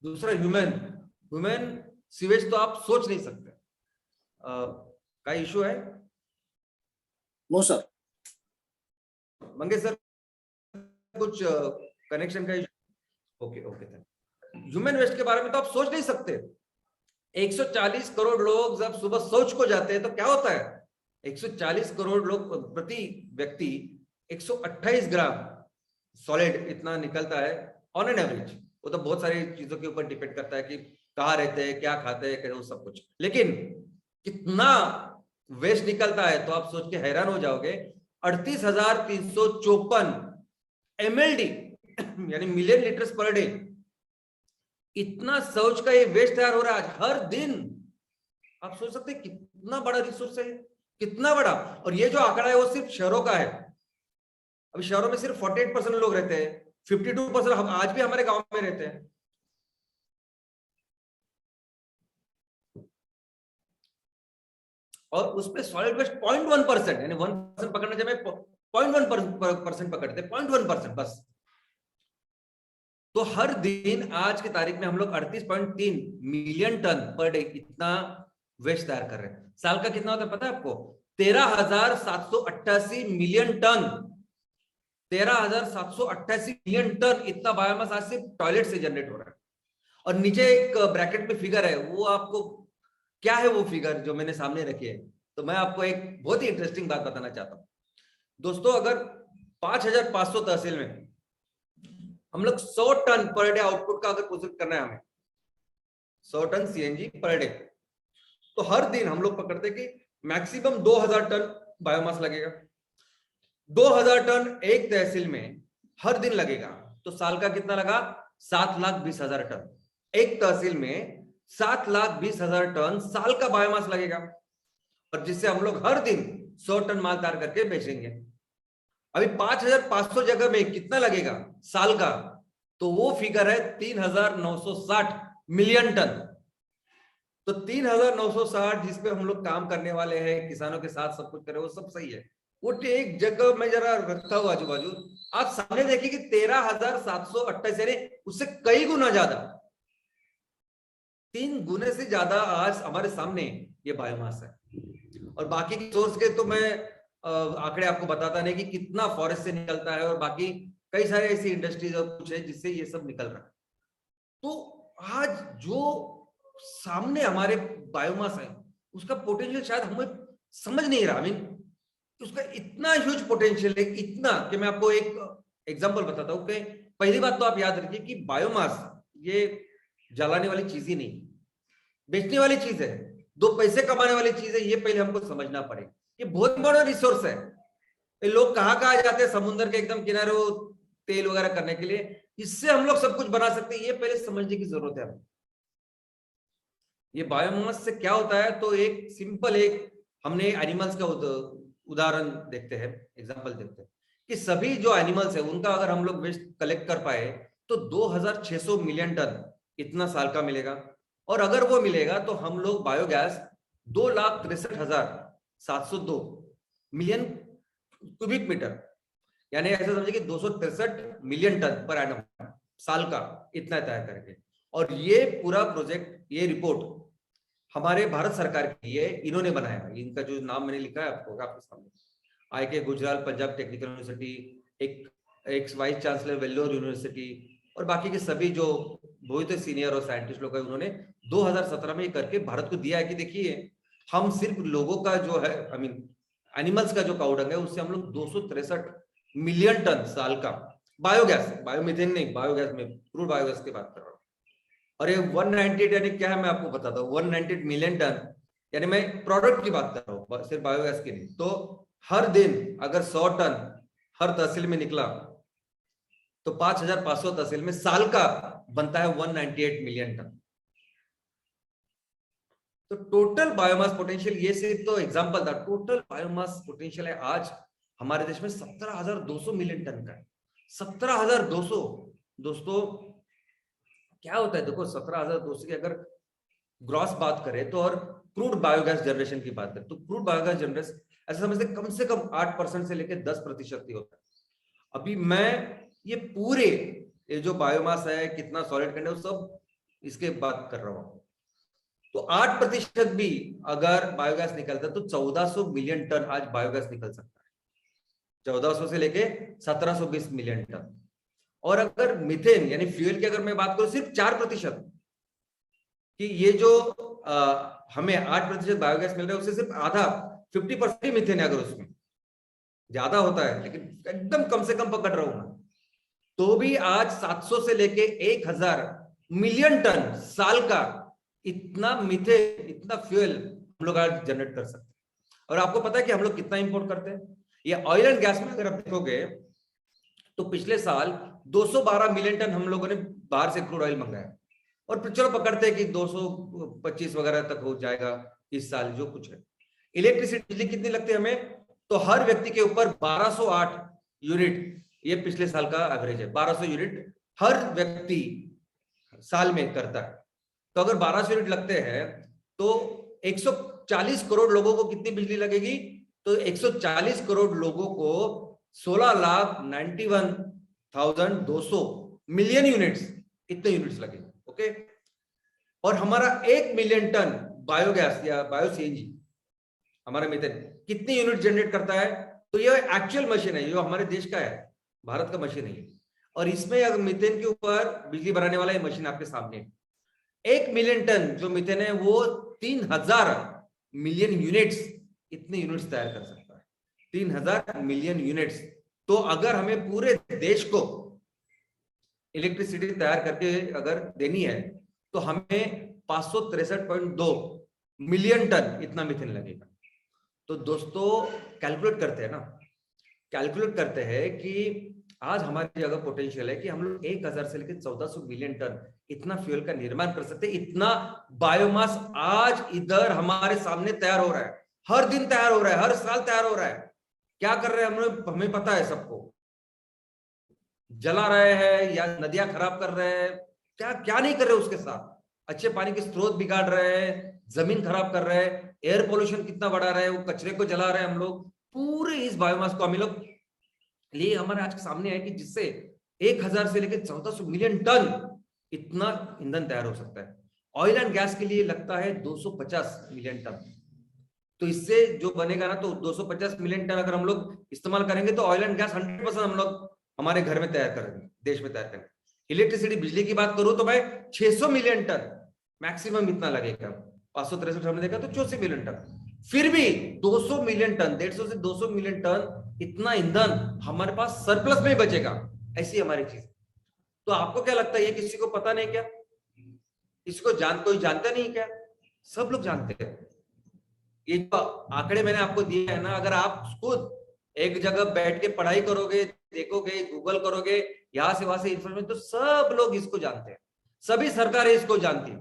दूसरा ह्यूमन सीवेज, तो आप सोच नहीं सकते का इशू है। No sir. मंगेश सर, कुछ कनेक्शन का issue? Okay okay. Human waste के बारे में तो आप सोच नहीं सकते। 140 करोड़ लोग जब सुबह शौच को जाते हैं तो क्या होता है? 140 करोड़ लोग प्रति व्यक्ति 128 ग्राम सॉलिड इतना निकलता है ऑन एन एवरेज। वो तो बहुत सारी चीजों के ऊपर डिपेंड करता है कि कहाँ रहते हैं, क्या खाते हैं, वो सब कुछ। लेकिन कितना वेस्ट निकलता है तो आप सोच के हैरान हो जाओगे। 38,354 MLD यानी मिलियन लीटर्स पर डे, इतना शौच का ये वेस्ट तैयार हो रहा है आज हर दिन। आप सोच सकते हैं कितना बड़ा रिसोर्स है, कितना बड़ा। और ये जो आंकड़ा है वो सिर्फ शहरों का है। अभी शहरों में सिर्फ 48% लोग रहते हैं, 52% हम आज भी हमारे गांव में रहते हैं। और उसपे सॉलिड वेस्ट 0.1%, यानी 1% पकड़ने जब 0.1% पकड़ते, 0.1% बस। तो हर दिन आज की तारीख में हम लोग 38.3 मिलियन टन पर डे इतना वेस्ट तैयार कर रहे हैं। साल का कितना होता है पता है आपको? 13,788 मिलियन टन। 13,788 मिलियन टन इतना बायोमास आज सिर्फ टॉयलेट से जनरेट हो रहा है। और नीचे एक ब्रैकेट में फिगर है, वो आपको क्या है वो फिगर जो मैंने सामने रखी है? तो मैं आपको एक बहुत ही इंटरेस्टिंग बात बताना चाहता हूं दोस्तों। अगर 5,500 तहसील में हम लोग 100 टन पर डे आउटपुट का अगर प्रोजेक्ट करना है, हमें 100 टन CNG पर डे, तो हर दिन हम लोग पकड़ते कि मैक्सिमम 2,000 टन बायोमास लगेगा। 2,000 टन एक तहसील में हर दिन लगेगा, तो साल का कितना लगा? 7,20,000 टन। एक तहसील में 7,20,000 टन साल का बायोमास लगेगा, और जिससे हम लोग हर दिन 100 टन माल तैयार करके बेचेंगे। अभी 5,500 जगह में कितना लगेगा साल का? तो वो फिगर है 3,960 मिलियन टन। तो 3,960 जिसपे हम लोग काम करने वाले हैं, किसानों के साथ सब कुछ करें, वो सब सही है। वो एक जगह मैं जरा रखता हूँ आजू बाजू, आप सामने देखिए कि 13,728 यानी उससे कई गुना ज्यादा, 3 गुने से ज्यादा आज हमारे सामने ये बायोमास है। और बाकी की सोर्स के तो मैं आंकड़े आपको बताता नहीं कि कितना फॉरेस्ट से निकलता है, और बाकी कई सारे ऐसी इंडस्ट्रीज और कुछ है जिससे ये सब निकल रहा है। तो आज जो सामने हमारे बायोमास है उसका पोटेंशियल शायद हमें समझ नहीं रहा। आई मीन उसका इतना ह्यूज पोटेंशियल है, इतना कि मैं आपको एक एग्जांपल बताता हूं कि पहली बात तो आप याद रखिए कि बायोमास ये जलाने वाली चीज ही नहीं, बेचने वाली चीज है, 2 पैसे कमाने वाली चीज है। ये पहले हमको समझना पड़ेगा। ये बहुत बड़ा रिसोर्स है। ये लोग कहाँ जाते हैं समुद्र के एकदम किनारे वो तेल वगैरह करने के लिए, इससे हम लोग सब कुछ बना सकते हैं। ये पहले समझने की जरूरत है हमें। ये बायोमास से क्या होता है, तो एक सिंपल हमने एनिमल्स का उदाहरण देखते हैं, एग्जांपल देखते हैं कि सभी जो एनिमल्स है उनका अगर हम लोग वेस्ट कलेक्ट कर पाए तो 2600 मिलियन टन इतना साल का मिलेगा। और अगर वो मिलेगा तो हम लोग बायोगैस 2,63,702 मिलियन क्यूबिक मीटर, यानी ऐसा समझिए कि 263 मिलियन टन पर एनम साल का इतना तय करके। और ये पूरा प्रोजेक्ट, ये रिपोर्ट हमारे भारत सरकार की है, इन्होंने बनाया है। इनका जो नाम मैंने लिखा है आपको आपके सामने, IK Gujral Punjab technical university, एक वाइस चांसलर वेल्लोर यूनिवर्सिटी, और बाकी के सभी जो बहुत सीनियर और साइंटिस्ट लोग हैं, उन्होंने 2017 में करके भारत को दिया है कि देखिए हम सिर्फ लोगों का जो है आई मीन एनिमल्स का जो काउडंग है उससे हम लोग 263 मिलियन टन साल का बायोगैस, बायोमीथेन नहीं, बायोगैस में क्रूड बायोगैस की बात कर रहा हूँ। और ये 198 यानी क्या है मैं आपको बताता हूँ, 198 मिलियन टन यानी मैं प्रोडक्ट की बात कर रहा हूँ, सिर्फ बायोगैस की नहीं। तो हर दिन अगर 100 टन हर तहसील में निकला तो 5,500 तहसील में साल का बनता है 198 मिलियन टन। तो टोटल बायोमास पोटेंशियल, ये सिर्फ तो एग्जांपल था, टोटल बायोमास पोटेंशियल है आज हमारे देश में 17,200 मिलियन टन का है। 17,200। दोस्तों क्या होता है, देखो 17,200 की अगर ग्रॉस बात करें तो, और क्रूड बायोगैस जनरेशन की बात करें तो क्रूड बायोगैस जनरेशन ऐसा समझते कम से कम 8% से लेकर 10% ही होता है। अभी मैं ये पूरे ये जो बायोमास है, कितना सॉलिड कंटेंट है, सब इसके बात कर रहा हूं। तो 8% भी अगर बायोगैस निकलता है तो 1400 मिलियन टन आज बायोगैस निकल सकता है, 1400 से लेके 1720 मिलियन टन। और अगर मीथेन यानी फ्यूल की अगर मैं बात करूं सिर्फ 4%, कि ये जो हमें 8% बायोगैस मिल रहा है उससे सिर्फ आधा 50% ही मीथेन है। अगर उसमें ज्यादा होता है लेकिन एकदम कम से कम पकड़ रहा हूं मैं, तो भी आज 700 से लेके 1000 मिलियन टन साल का इतना मीथेन, इतना फ्यूल हम लोग आज जनरेट कर सकते हैं। और आपको पता है कि हम लोग कितना इंपोर्ट करते हैं? ये ऑयल एंड गैस में अगर आप देखोगे तो पिछले साल 212 मिलियन टन हम लोगों ने बाहर से क्रूड ऑयल मंगाया, और फिर चलो पकड़ते हैं कि 225 वगैरह तक हो जाएगा इस साल जो कुछ है। इलेक्ट्रिसिटी बिजली कितनी लगती है हमें? तो हर व्यक्ति के ऊपर 1208 यूनिट, ये पिछले साल का एवरेज है, 1200 यूनिट हर व्यक्ति साल में करता है। तो अगर 1200 यूनिट लगते हैं तो 140 करोड़ लोगों को कितनी बिजली लगेगी? तो 140 करोड़ लोगों को 16,91,200 मिलियन यूनिट्स, इतने यूनिट्स लगेंगे। ओके, और हमारा 1 मिलियन टन बायोगैस या बायो सीएनजी हमारा मीथेन कितनी यूनिट जनरेट करता है? तो ये एक्चुअल मशीन है, जो हमारे देश का है, भारत का मशीन है। और इसमें अगर मीथेन के ऊपर बिजली बनाने वाला ये मशीन आपके सामने है। 1 मिलियन टन जो मीथेन है वो 3000 मिलियन यूनिट्स, इतने यूनिट्स तैयार कर सकता है, 3000 मिलियन यूनिट्स। तो अगर हमें पूरे देश को इलेक्ट्रिसिटी तैयार करके अगर देनी है तो हमें 563.2 मिलियन टन इतना मीथेन लगेगा। तो दोस्तों कैलकुलेट करते हैं ना, कैलकुलेट करते हैं कि आज हमारी जगह पोटेंशियल है कि हम लोग 1000 से लेकर 1400 मिलियन टन इतना फ्यूल का निर्माण कर सकते हैं। इतना बायोमास आज इधर हमारे सामने तैयार हो रहा है, हर दिन तैयार हो रहा है, हर साल तैयार हो रहा है। क्या कर रहे हैं हम लोग? हमें पता है सबको, जला रहे हैं या नदियां खराब कर रहे हैं, क्या क्या नहीं कर रहे उसके साथ। अच्छे पानी के स्रोत बिगाड़ रहे हैं, जमीन खराब कर रहे हैं, एयर पोल्यूशन कितना बढ़ा रहे हैं, वो कचरे को जला रहे हैं हम लोग, पूरे इस बायोमास को हम लोग लिए हमारे आज के सामने है कि जिससे 1000 से लेकर 1400 मिलियन टन इतना ईंधन तैयार हो सकता है। ऑयल एंड गैस के लिए लगता है 250 मिलियन टन। तो इससे जो बनेगा ना, तो 250 मिलियन टन अगर हम लोग इस्तेमाल करेंगे तो ऑयल एंड गैस 100% हम लोग हमारे घर में तैयार करेंगे, देश में तैयार करेंगे। इलेक्ट्रिसिटी बिजली की बात करूं तो भाई 600 मिलियन टन मैक्सिमम इतना लगेगा। 563 हमने देखा तो 84 मिलियन टन। फिर भी 200 मिलियन टन, 150 से 200 मिलियन टन इतना ईंधन हमारे पास सरप्लस में बचेगा। ऐसी हमारी चीज। तो आपको क्या लगता है, ये किसी को पता नहीं क्या? इसको कोई जानता नहीं क्या? सब लोग जानते हैं। ये जो आंकड़े मैंने आपको दिए है ना, अगर आप खुद एक जगह बैठ के पढ़ाई करोगे, देखोगे, गूगल करोगे, यहां से वहां से इंफॉर्मेशन, तो सब लोग इसको जानते हैं। सभी सरकारें इसको जानती है,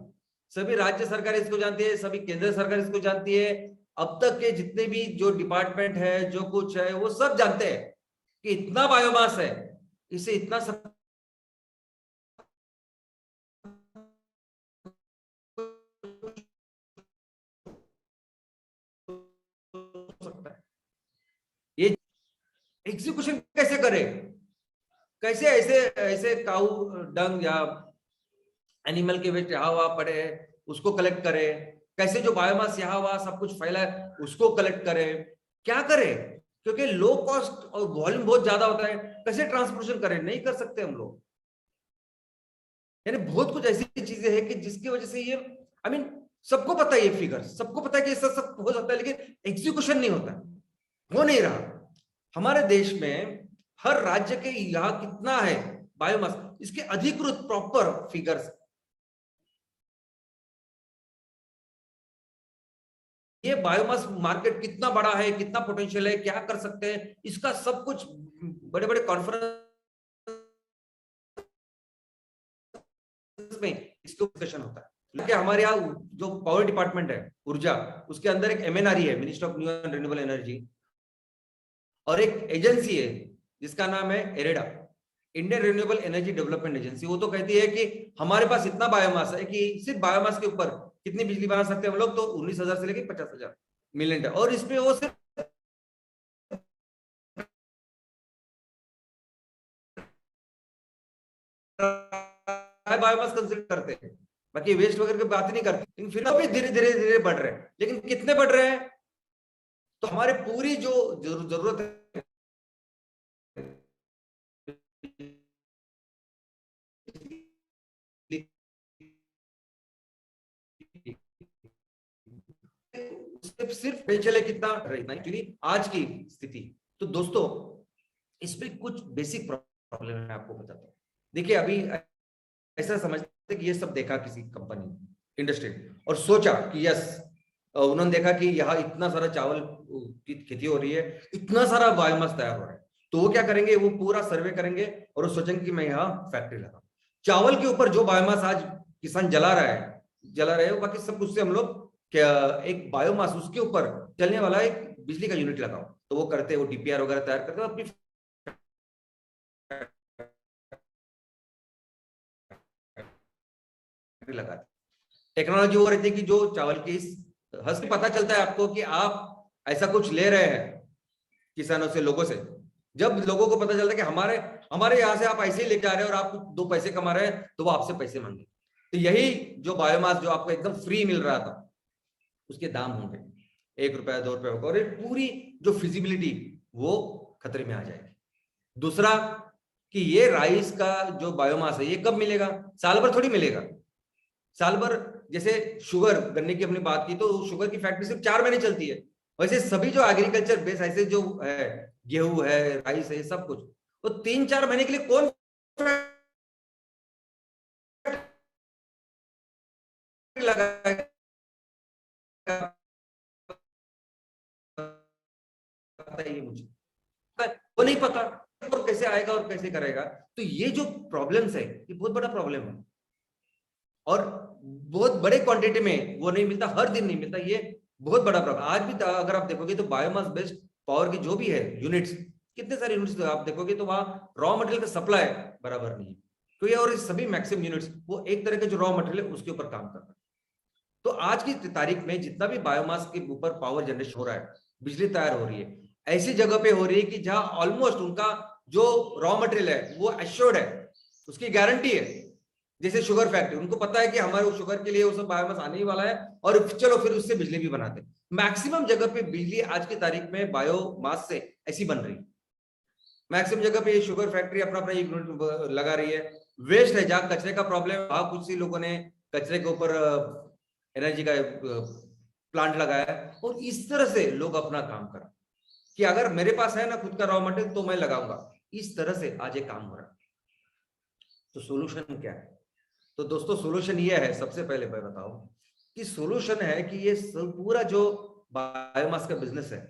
सभी राज्य सरकारें इसको जानती है, सभी केंद्र सरकार इसको जानती है। अब तक के जितने भी जो डिपार्टमेंट है, जो कुछ है, वो सब जानते हैं कि इतना बायोमास है, इसे इतना सब सकता है। ये एग्जीक्यूशन कैसे करे? कैसे ऐसे ऐसे काऊ डंग या एनिमल के वेस्ट यहाँ वहां पड़े हैं उसको कलेक्ट करे? कैसे जो बायोमास यहाँ वहां सब कुछ फैला है उसको कलेक्ट करे? क्या करे? क्योंकि लो कॉस्ट और वॉल्यूम बहुत ज्यादा होता है। कैसे ट्रांसपोर्टेशन करें? नहीं कर सकते हम लोग। यानी बहुत कुछ ऐसी चीजें हैं कि जिसकी वजह से ये सबको पता है, ये फिगर सबको पता है कि ऐसा सब हो सकता है, लेकिन एग्जीक्यूशन नहीं होता, हो नहीं रहा। हमारे देश में हर राज्य के यहाँ कितना है बायोमास, इसके अधिकृत प्रॉपर फिगर्स, ये बायोमास मार्केट कितना बड़ा है, कितना पोटेंशियल है, क्या कर सकते हैं, इसका सब कुछ बड़े बड़े कॉन्फ्रेंस में इसको डिस्कशन होता है। लेकिन हमारे यहाँ जो पावर डिपार्टमेंट है, ऊर्जा, उसके अंदर एक MNRE है, minister of new and renewable energy, और एक एजेंसी है जिसका नाम है IREDA, Indian renewable energy development agency. वो तो कहती है कि हमारे पास इतना बायोमास है कि सिर्फ बायोमास के ऊपर कितनी बिजली बना सकते हैं हम लोग, तो 19,000 से लेकर 50,000 मिलियन टन। और इसमें वो सिर्फ बायोमास कंसिडर करते हैं, बाकी वेस्ट वगैरह की बात नहीं करते। लेकिन फिर भी धीरे धीरे धीरे बढ़ रहे हैं। लेकिन कितने बढ़ रहे हैं? तो हमारे पूरी जो जरूरत है सिर्फ चले कितना एक्चुअली आज की स्थिति। तो दोस्तों, इस पे कुछ बेसिक प्रॉब्लम है, आपको बताता हूँ। देखिए, अभी ऐसा समझते कि ये सब देखा किसी कंपनी, इंडस्ट्री, और सोचा कि यस, उन्होंने देखा कि यहाँ इतना सारा चावल की खेती हो रही है, इतना सारा बायोमास तैयार हो रहा है, तो वो क्या करेंगे, वो पूरा सर्वे करेंगे और वो सोचेंगे कि मैं यहाँ फैक्ट्री लगाऊं। चावल के ऊपर जो बायोमास आज किसान जला रहा है, बाकी सब कुछ से हम लोग एक बायोमास उसके ऊपर चलने वाला एक बिजली का यूनिट लगाओ। तो वो करते, वो DPR वगैरह तैयार करते, अपनी लगाते। टेक्नोलॉजी वो रहती है कि जो चावल की हंस पता चलता है आपको कि आप ऐसा कुछ ले रहे हैं किसानों से, लोगों से। जब लोगों को पता चलता है कि हमारे यहाँ से आप ऐसे ही लेके आ रहे हैं और आप 2 पैसे कमा रहे हैं, तो वो आपसे पैसे मांगे। तो यही जो बायोमास जो आपको एकदम फ्री मिल रहा था, उसके दाम होंगे 1 रुपया 2 रुपया होगा, और पूरी जो फिजिबिलिटी वो खतरे में आ जाएगी। दूसरा कि ये राइस का जो बायोमास है, ये कब मिलेगा? साल भर थोड़ी मिलेगा। साल भर, जैसे शुगर, गन्ने की अपनी बात की, तो शुगर की फैक्ट्री सिर्फ 4 महीने चलती है। वैसे सभी जो एग्रीकल्चर बेस ऐसे जो है, गेहूं है, राइस है, सब कुछ, तो 3-4 महीने के लिए कौन लगाएगा? मुझे वो नहीं पता, और कैसे आएगा और कैसे करेगा। तो ये जो प्रॉब्लम्स है, ये बहुत बड़ा प्रॉब्लम है, और बहुत बड़े क्वांटिटी में वो नहीं मिलता, हर दिन नहीं मिलता। ये बहुत बड़ा प्रॉब्लम। आज भी अगर आप देखोगे तो बायोमास बेस्ड पावर की जो भी है यूनिट्स, कितने सारे यूनिट्स आप देखोगे तो वहां रॉ मटेरियल का सप्लाई बराबर नहीं है। तो ये, और सभी मैक्सिमम यूनिट्स वो एक तरह के जो रॉ मटेरियल है उसके ऊपर काम कर रहा है। तो आज की तारीख में जितना भी बायोमास के ऊपर पावर जनरेशन हो रहा है, बिजली तैयार हो रही है, ऐसी जगह पे हो रही है कि जहां ऑलमोस्ट उनका जो रॉ मटेरियल है वो एश्योर्ड है, उसकी गारंटी है। जैसे शुगर फैक्ट्री, उनको पता है कि हमारे शुगर के लिए वो सब बायोमास आने ही वाला है और चलो फिर उससे बिजली भी बनाते हैं। मैक्सिमम जगह पे बिजली आज की तारीख में बायोमास से ऐसी बन रही है। मैक्सिमम जगह पे ये शुगर फैक्ट्री अपना अपना यूनिट लगा रही है। वेस्ट है, जहां कचरे का प्रॉब्लम है वहां कुछ ही लोगों ने कचरे के ऊपर एनर्जी का प्लांट लगाया है। और इस तरह से लोग अपना काम कर कि अगर मेरे पास है ना खुद का रॉ मटेरियल तो मैं लगाऊंगा। इस तरह से आज ये काम हो रहा है। तो सोल्यूशन क्या है? तो दोस्तों सोल्यूशन ये है, सबसे पहले मैं बताऊं कि सोल्यूशन है कि ये पूरा जो बायोमास का बिजनेस है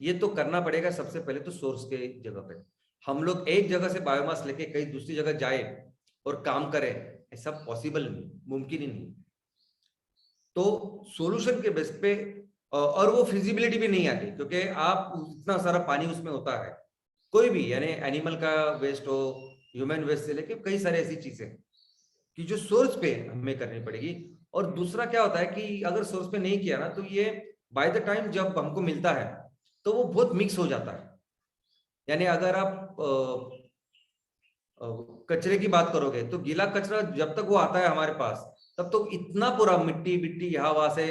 ये तो करना पड़ेगा सबसे पहले तो सोर्स के जगह पे। हम लोग एक जगह से बायोमास लेके कहीं दूसरी जगह जाए और काम करें, ऐसा पॉसिबल नहीं, मुमकिन ही नहीं। तो सॉल्यूशन के बेस पे और वो फिजिबिलिटी भी नहीं आती, क्योंकि आप इतना सारा पानी उसमें होता है, कोई भी यानी एनिमल का वेस्ट हो, ह्यूमन वेस्ट से लेके कई सारे ऐसी चीजें कि जो सोर्स पे हमें करनी पड़ेगी। और दूसरा क्या होता है कि अगर सोर्स पे नहीं किया ना तो ये बाय द टाइम जब हमको मिलता है तो वो बहुत मिक्स हो जाता है। यानी अगर आप कचरे की बात करोगे तो गीला कचरा जब तक वो आता है हमारे पास तब तो इतना पूरा मिट्टी बिट्टी यहाँ वहां से,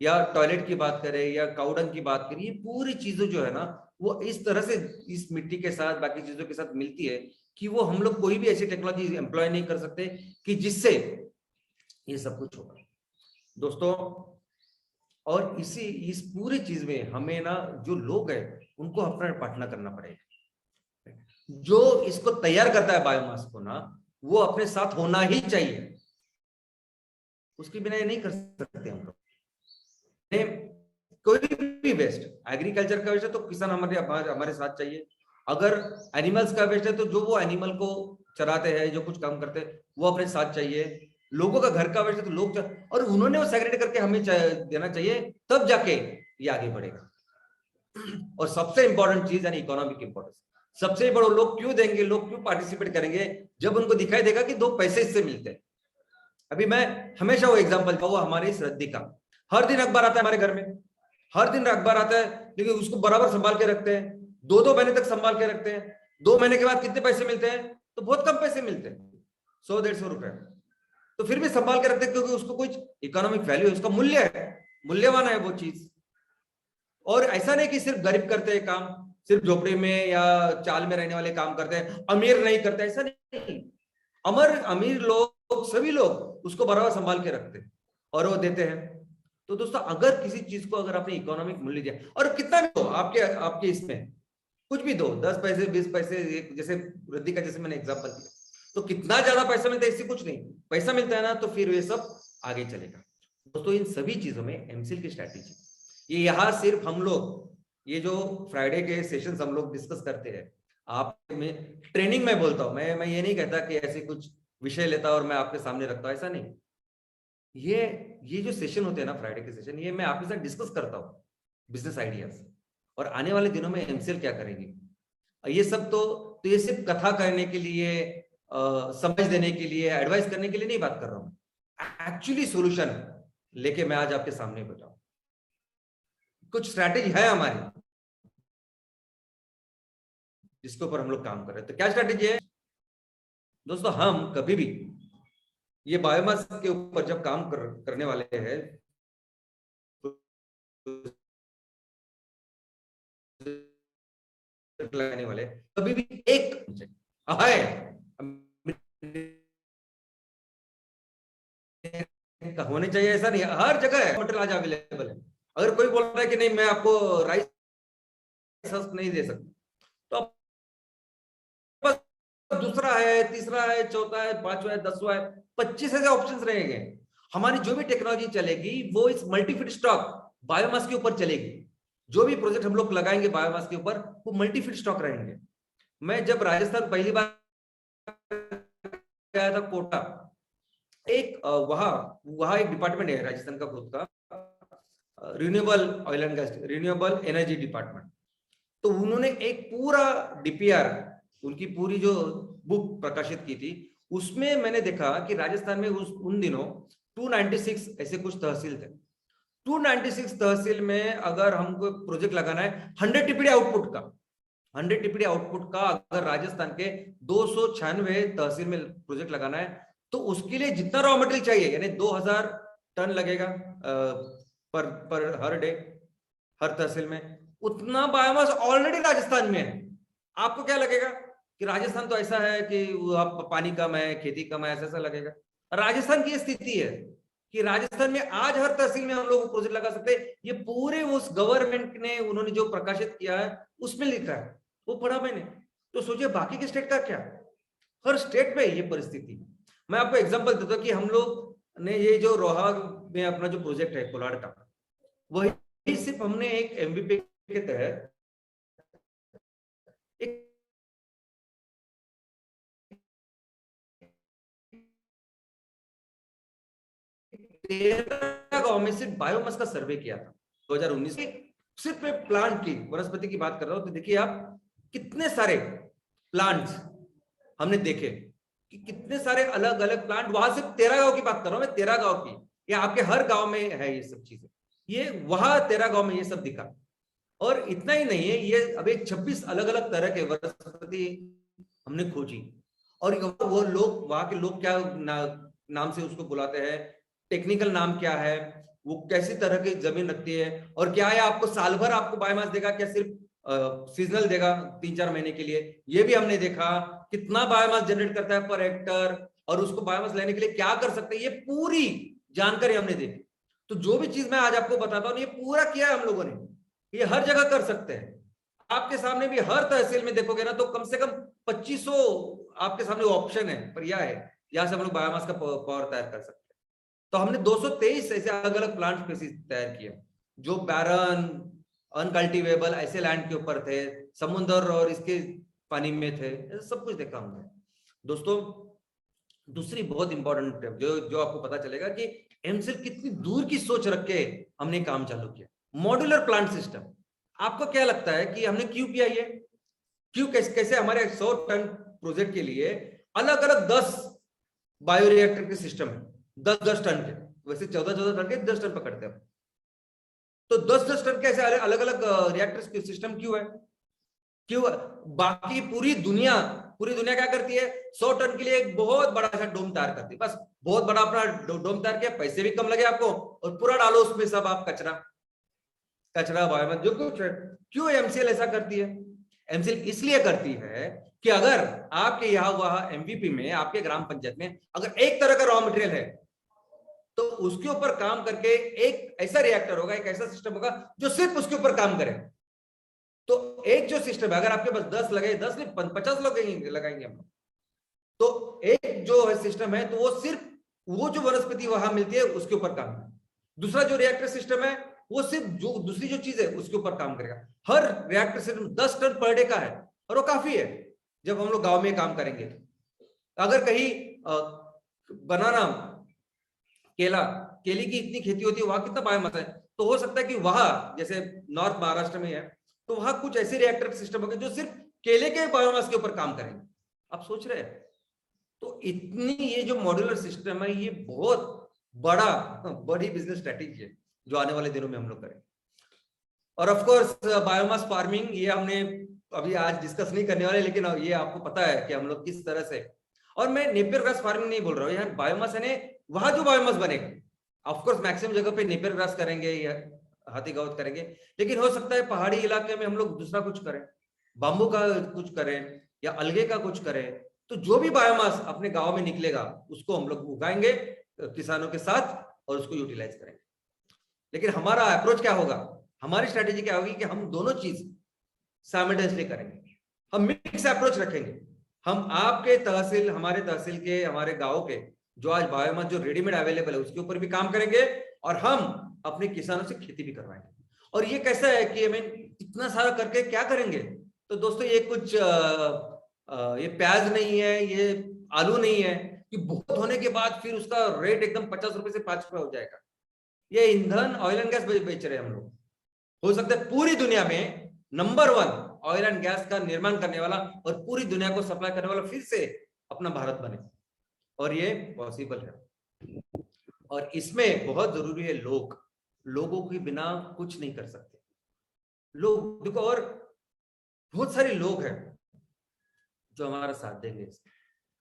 या टॉयलेट की बात करें या काउडंग की बात करें, ये पूरी चीजें जो है ना वो इस तरह से इस मिट्टी के साथ बाकी चीजों के साथ मिलती है कि वो हम लोग कोई भी ऐसी टेक्नोलॉजी एम्प्लॉय नहीं कर सकते कि जिससे ये सब कुछ होगा दोस्तों। और इस पूरी चीज में हमें ना जो लोग हैं उनको अपना पार्टनर करना पड़ेगा। जो इसको तैयार करता है बायोमास को ना, वो अपने साथ होना ही चाहिए, उसके बिना ये नहीं कर सकते हम लोग। कोई भी वेस्ट, एग्रीकल्चर का वेस्ट है तो किसान हमारे साथ चाहिए। अगर एनिमल्स का वेस्ट है तो जो वो एनिमल को चराते हैं, जो कुछ काम करते हैं, वो अपने साथ चाहिए। लोगों का घर का वेस्ट है तो लोग और उन्होंने वो सेग्रेगेट करके हमें देना चाहिए, तब जाके ये आगे बढ़ेगा। और सबसे इंपॉर्टेंट चीज यानी इकोनॉमिक इंपॉर्टेंस, सबसे बड़ा लोग क्यों देंगे, लोग क्यों पार्टिसिपेट करेंगे? जब उनको दिखाई देगा कि 2 पैसे इससे मिलते हैं। अभी मैं हमेशा वो एग्जांपल वो हमारे इस रद्दी का, हर दिन अखबार आता है हमारे घर में, हर दिन अखबार आता है, लेकिन उसको बराबर संभाल के रखते हैं, 2-2 महीने तक संभाल के रखते हैं। 2 महीने के बाद कितने पैसे मिलते हैं? तो बहुत कम पैसे मिलते हैं, 100-150 रुपए। तो फिर भी संभाल के रखते हैं क्योंकि उसको कुछ इकोनॉमिक वैल्यू है, उसका मूल्य है, मूल्यवान है वो चीज। और ऐसा नहीं कि सिर्फ गरीब करते हैं काम, सिर्फ झोपड़ी में या चाल में रहने वाले काम करते हैं, अमीर नहीं करते, ऐसा नहीं। अमीर लोग सभी लोग उसको बराबर संभाल के रखते हैं और वो देते हैं। तो दोस्तों अगर किसी चीज को अगर आपने इकोनॉमिक मूल्य दिया, और कितना भी दो, आपके इसमें कुछ भी दो, 10 पैसे 20 पैसे, जैसे वृद्धि का जैसे मैंने एग्जांपल दिया, तो कितना ज्यादा पैसा मिलता है इससे कुछ नहीं, पैसा मिलता है ना तो फिर ये सब आगे चलेगा। दोस्तों इन सभी चीजों में एमसीएल की स्ट्रैटेजी, ये यहाँ सिर्फ हम लोग ये जो फ्राइडे के सेशंस हम लोग डिस्कस करते हैं, आप में ट्रेनिंग में बोलता हूं, मैं ये नहीं कहता कि ऐसे कुछ विषय लेता और मैं आपके सामने रखता हूं, ऐसा नहीं। ये जो सेशन होते हैं ना फ्राइडे के सेशन, ये मैं आपके साथ डिस्कस करता हूँ बिजनेस आइडियाज, और आने वाले दिनों में एमसीएल क्या करेगी, ये सब तो ये सिर्फ कथा करने के लिए, समझ देने के लिए, एडवाइस करने के लिए नहीं बात कर रहा हूं। एक्चुअली सॉल्यूशन लेके मैं आज आपके सामने बैठा हूं। कुछ स्ट्रैटेजी है हमारी जिसके ऊपर हम लोग काम कर रहे हैं। तो क्या स्ट्रैटेजी है दोस्तों? हम कभी भी ये बायोमास के ऊपर जब काम करने वाले हैं लगाने वाले, कभी भी एक होने चाहिए, ऐसा नहीं, हर जगह है मटेरियल आज अवेलेबल है। अगर कोई बोल रहा है कि नहीं मैं आपको राइस नहीं दे सकता, तो दूसरा है, तीसरा है, चौथा है, 5वां है, 10वां है, 25 ऐसे ऑप्शंस रहेंगे। हमारी जो भी टेक्नोलॉजी चलेगी वो इस मल्टी फीड स्टॉक बायोमास के ऊपर चलेगी। जो भी प्रोजेक्ट हम लोग लगाएंगे बायोमास के ऊपर वो मल्टी फीड स्टॉक रहेंगे। मैं जब राजस्थान पहली बार गया था कोटा, एक वहां एक डिपार्टमेंट है राजस्थान का खुद का, renewable oil and gas, renewable energy department. तो उन्होंने एक पूरा डीपीआर, उनकी पूरी जो बुक प्रकाशित की थी, उसमें मैंने देखा कि राजस्थान में उन दिनों 296 ऐसे कुछ तहसील थे। 296 तहसील में अगर हमको प्रोजेक्ट लगाना है 100 टीपीडी आउटपुट का, 100 टीपीडी आउटपुट का अगर राजस्थान के 296 तहसील में प्रोजेक्ट लगाना है तो उसके लिए जितना रॉ मटेरियल चाहिए यानी 2000 टन लगेगा पर हर डे हर तहसील में, उतना बायोमास ऑलरेडी राजस्थान में है। आपको क्या लगेगा कि राजस्थान तो ऐसा है कि आप पानी कम है, खेती कम है, ऐसा लगेगा। राजस्थान की स्थिति है कि राजस्थान में आज हर तहसील में हम लोग प्रोजेक्ट लगा सकते हैं। ये पूरे उस गवर्नमेंट ने उन्होंने जो प्रकाशित किया है उसमें लिखा है, वो पढ़ा मैंने। तो सोचिए बाकी के स्टेट का क्या, हर स्टेट में ये परिस्थिति। मैं आपको एग्जांपल देता हूं कि हम लोग ने ये जो रोहा में अपना जो प्रोजेक्ट है कोलाड का, वही सिर्फ हमने एक एमवीपी के तहत एक 13 गांव में सिर्फ बायोमास का सर्वे किया था 2019 में। सिर्फ मैं प्लांट की वनस्पति की बात कर रहा हूं तो देखिए आप कितने सारे प्लांट्स हमने देखे कि कितने सारे अलग अलग प्लांट, वहां सिर्फ 13 गांव की बात कर रहा हूं मैं, 13 गांव की, या आपके हर गांव में है ये सब चीजें, ये वहां 13 गांव में ये सब दिखा। और इतना ही नहीं है, ये अब एक 26 अलग अलग तरह के वनस्पति हमने खोजी। और वो लोग वहां के लोग क्या नाम से उसको बुलाते हैं, टेक्निकल नाम क्या है, वो कैसी तरह की जमीन रखती है, और क्या है आपको साल भर आपको बायोमास देगा, क्या सिर्फ सीजनल देगा 3-4 महीने के लिए, ये भी हमने देखा। कितना बायोमास जनरेट करता है पर हेक्टर, और उसको बायोमास लेने के लिए क्या कर सकते हैं, ये पूरी जानकारी हमने देखी। तो जो भी चीज मैं आज आपको बताता हूँ ये पूरा किया है हम लोगों ने, ये हर जगह कर सकते हैं। आपके सामने भी हर तहसील में देखोगे ना तो कम से कम 2500 आपके सामने ऑप्शन है, पर यह है यहां से हम लोग बायोमास का पावर तैयार कर सकते हैं। तो हमने 223 ऐसे अलग अलग प्लांट स्पीसीज तैयार किए जो बैरन, अनकल्टिवेबल ऐसे लैंड के ऊपर थे, समुद्र और इसके पानी में थे, सब कुछ देखा हमने। दोस्तों दूसरी बहुत इंपॉर्टेंट जो आपको पता चलेगा कि एमसेल कितनी दूर की सोच रख के हमने काम चालू किया। मॉड्यूलर प्लांट सिस्टम, आपको क्या लगता है कि हमने क्यों किया ये, क्यों कैसे हमारे 100 टन प्रोजेक्ट के लिए अलग अलग 10 बायोरिएक्टर के सिस्टम है, 10-10 टन के, वैसे 14-14 टन के 10 टन पकड़ते हैं, तो 10-10 टन के ऐसे अलग अलग रिएक्टर्स के सिस्टम क्यों है? क्यों बाकी पूरी दुनिया क्या करती है, 100 टन के लिए एक बहुत बड़ा सा डोम तैयार करती है, बस बहुत बड़ा अपना डोम तैयार किया, पैसे भी कम लगे आपको, और पूरा डालो उसमें सब आप कचरा बायोमास जो कुछ है। क्यों एमसीएल ऐसा करती है? एमसीएल इसलिए करती है कि अगर आपके यहाँ वहां एमवीपी में, आपके ग्राम पंचायत में अगर एक तरह का रॉ मटेरियल है तो उसके ऊपर काम करके एक ऐसा रिएक्टर होगा, एक ऐसा सिस्टम होगा जो सिर्फ उसके ऊपर काम करे। तो एक जो सिस्टम है, अगर आपके पास 10 लगे, 10 नहीं 50 लगाएंगे हम लोग, तो एक जो है सिस्टम है तो वो सिर्फ वो जो वनस्पति वहां मिलती है उसके ऊपर काम करेगा। दूसरा जो रिएक्टर सिस्टम है वो सिर्फ जो दूसरी जो चीज है उसके ऊपर काम करेगा। हर reactor system 10 ton per day का है, और वो काफी है जब हम लोग गांव में काम करेंगे। अगर कहीं बनाना, केली की इतनी खेती होती है, वहां कितना बायोमास है, तो हो सकता है कि वहां जैसे नॉर्थ महाराष्ट्र में है तो वहां कुछ ऐसे रिएक्टर सिस्टम होंगे जो सिर्फ केले के बायोमास के ऊपर काम करेंगे। आप सोच रहे हैं? तो इतनी ये जो मॉड्यूलर सिस्टम है ये बहुत बड़ी बिजनेस स्ट्रेटेजी है जो आने वाले दिनों में हम लोग करेंगे। और ऑफ कोर्स बायोमास फार्मिंग, ये हमने अभी आज डिस्कस नहीं करने वाले, लेकिन ये आपको पता है कि हम लोग किस तरह से, और मैं नेपियर ग्रास फार्मिंग नहीं बोल रहा हूँ यार, बायोमास है वहां जो बायोमास बनेगा, ऑफ कोर्स मैक्सिमम जगह पे नेपियर ग्रास करेंगे या हाथी गावत करेंगे, लेकिन हो सकता है पहाड़ी इलाके में हम लोग दूसरा कुछ करें, बाम्बू का कुछ करें या अलगे का कुछ करें। तो जो भी बायोमास अपने गांव में निकलेगा उसको हम लोग उगाएंगे किसानों के साथ और उसको यूटिलाइज करेंगे। लेकिन हमारा अप्रोच क्या होगा, हमारी स्ट्रेटेजी क्या होगी कि हम दोनों चीज साइमल्टेनियसली करेंगे, हम मिक्स अप्रोच रखेंगे। हम आपके तहसील, हमारे तहसील के, हमारे गांव के जो आज बायोमास जो रेडीमेड अवेलेबल है उसके ऊपर भी काम करेंगे, और हम अपने किसानों से खेती भी करवाएंगे। और ये कैसा है कि हमें इतना सारा करके क्या करेंगे? तो दोस्तों ये कुछ ये प्याज नहीं है, ये आलू नहीं है कि बहुत होने के बाद फिर उसका रेट एकदम 50 रुपए से 5 रुपए हो जाएगा। ये ईंधन, ऑयल एंड गैस बेच रहे हैं हम लोग। हो सकता है पूरी दुनिया में नंबर 1 ऑयल एंड गैस का निर्माण करने वाला और पूरी दुनिया को सप्लाई करने वाला फिर से अपना भारत बने, और ये पॉसिबल है। और इसमें बहुत जरूरी है लोगों के बिना कुछ नहीं कर सकते। लोग देखो, और बहुत सारे लोग हैं जो हमारा साथ देंगे।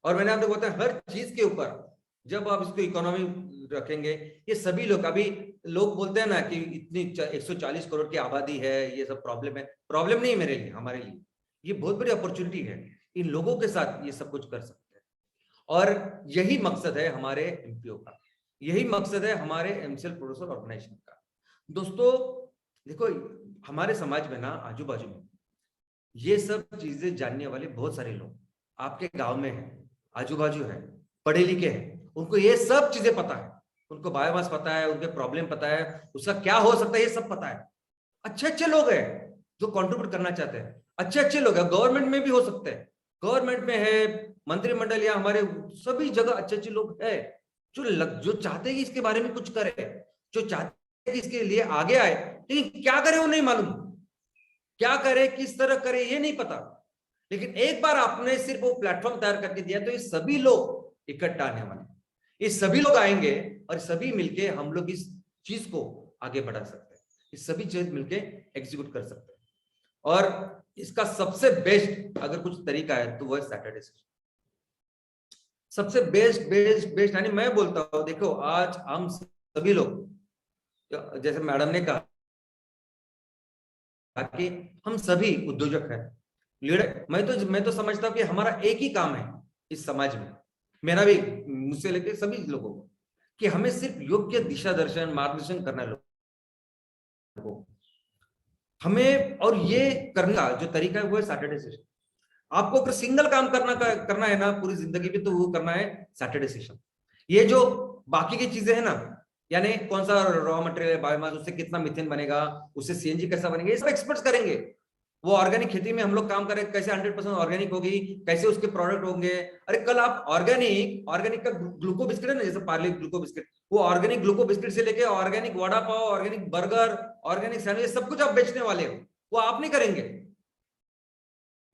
और मैंने आपको बताया हर चीज के ऊपर जब आप इसको इकोनॉमी रखेंगे, ये सभी लोग, अभी लोग बोलते हैं ना कि इतनी 140 करोड़ की आबादी है, ये सब प्रॉब्लम है। प्रॉब्लम नहीं है मेरे लिए, हमारे लिए ये बहुत बड़ी अपॉर्चुनिटी है। इन लोगों के साथ ये सब कुछ कर सकते हैं, और यही मकसद है हमारे एमपीओ का, यही मकसद है हमारे एमसीएल प्रोड्यूसर ऑर्गेनाइजेशन का। दोस्तों देखो, हमारे समाज में ना आजू बाजू में ये सब चीजें जानने वाले बहुत सारे लोग आपके गांव में हैं, आजू बाजू है, पढ़े लिखे हैं, उनको ये सब चीजें पता है, उनको बायोमास पता है, उनके प्रॉब्लम पता है, उसका क्या हो सकता है ये सब पता है। अच्छे अच्छे लोग हैं जो कंट्रीब्यूट करना चाहते हैं, अच्छे अच्छे लोग हैं, गवर्नमेंट में भी हो सकते हैं, गवर्नमेंट में है, मंत्रिमंडल या हमारे सभी जगह अच्छे अच्छे लोग हैं जो चाहते हैं कि इसके बारे में कुछ करे, जो चाहते हैं कि इसके लिए आगे आए, लेकिन क्या करे वो नहीं मालूम, क्या करे, किस तरह करे ये नहीं पता। लेकिन एक बार आपने सिर्फ वो प्लेटफॉर्म तैयार करके दिया तो ये सभी लोग इकट्ठा आने वाले, ये सभी लोग आएंगे और सभी मिलके हम लोग इस चीज को आगे बढ़ा सकते हैं, ये सभी चीज मिलके एग्जीक्यूट कर सकते हैं। और इसका सबसे बेस्ट अगर कुछ तरीका है तो वो है सैटरडे सेशन। सबसे बेस्ट यानी मैं बोलता हूं, देखो आज हम सभी लोग, जैसे मैडम ने कहा कि हम सभी उद्योजक हैं, लीडर। मैं तो समझता हूं कि हमारा एक ही काम है इस समाज में, मेरा भी, मुझसे लेकर सभी लोगों को, कि हमें सिर्फ योग्य दिशा दर्शन मार्गदर्शन करना है लोगों को हमें। और ये करने का जो तरीका है वो है सैटरडे सेशन। आपको अगर सिंगल काम करना है ना पूरी जिंदगी में, तो वो करना है सैटरडे सेशन। ये जो बाकी की चीजें है ना, यानी कौन सा रॉ मटेरियल है, बायोमास, उससे कितना मीथेन बनेगा, उससे सीएनजी कैसा बनेगा, ये सब एक्सपर्ट्स करेंगे। वो ऑर्गेनिक खेती में हम लोग काम करें, कैसे 100% ऑर्गेनिक होगी, कैसे उसके प्रोडक्ट होंगे। अरे कल आप ऑर्गेनिक का ग्लूको बिस्किट है ना, जैसे पार्ले ग्लूको बिस्किट, वो ऑर्गेनिक ग्लूको बिस्किट से लेके organic vada pav, organic burger, organic sandwich, सब कुछ आप बेचने वाले हो, वो आप नहीं करेंगे।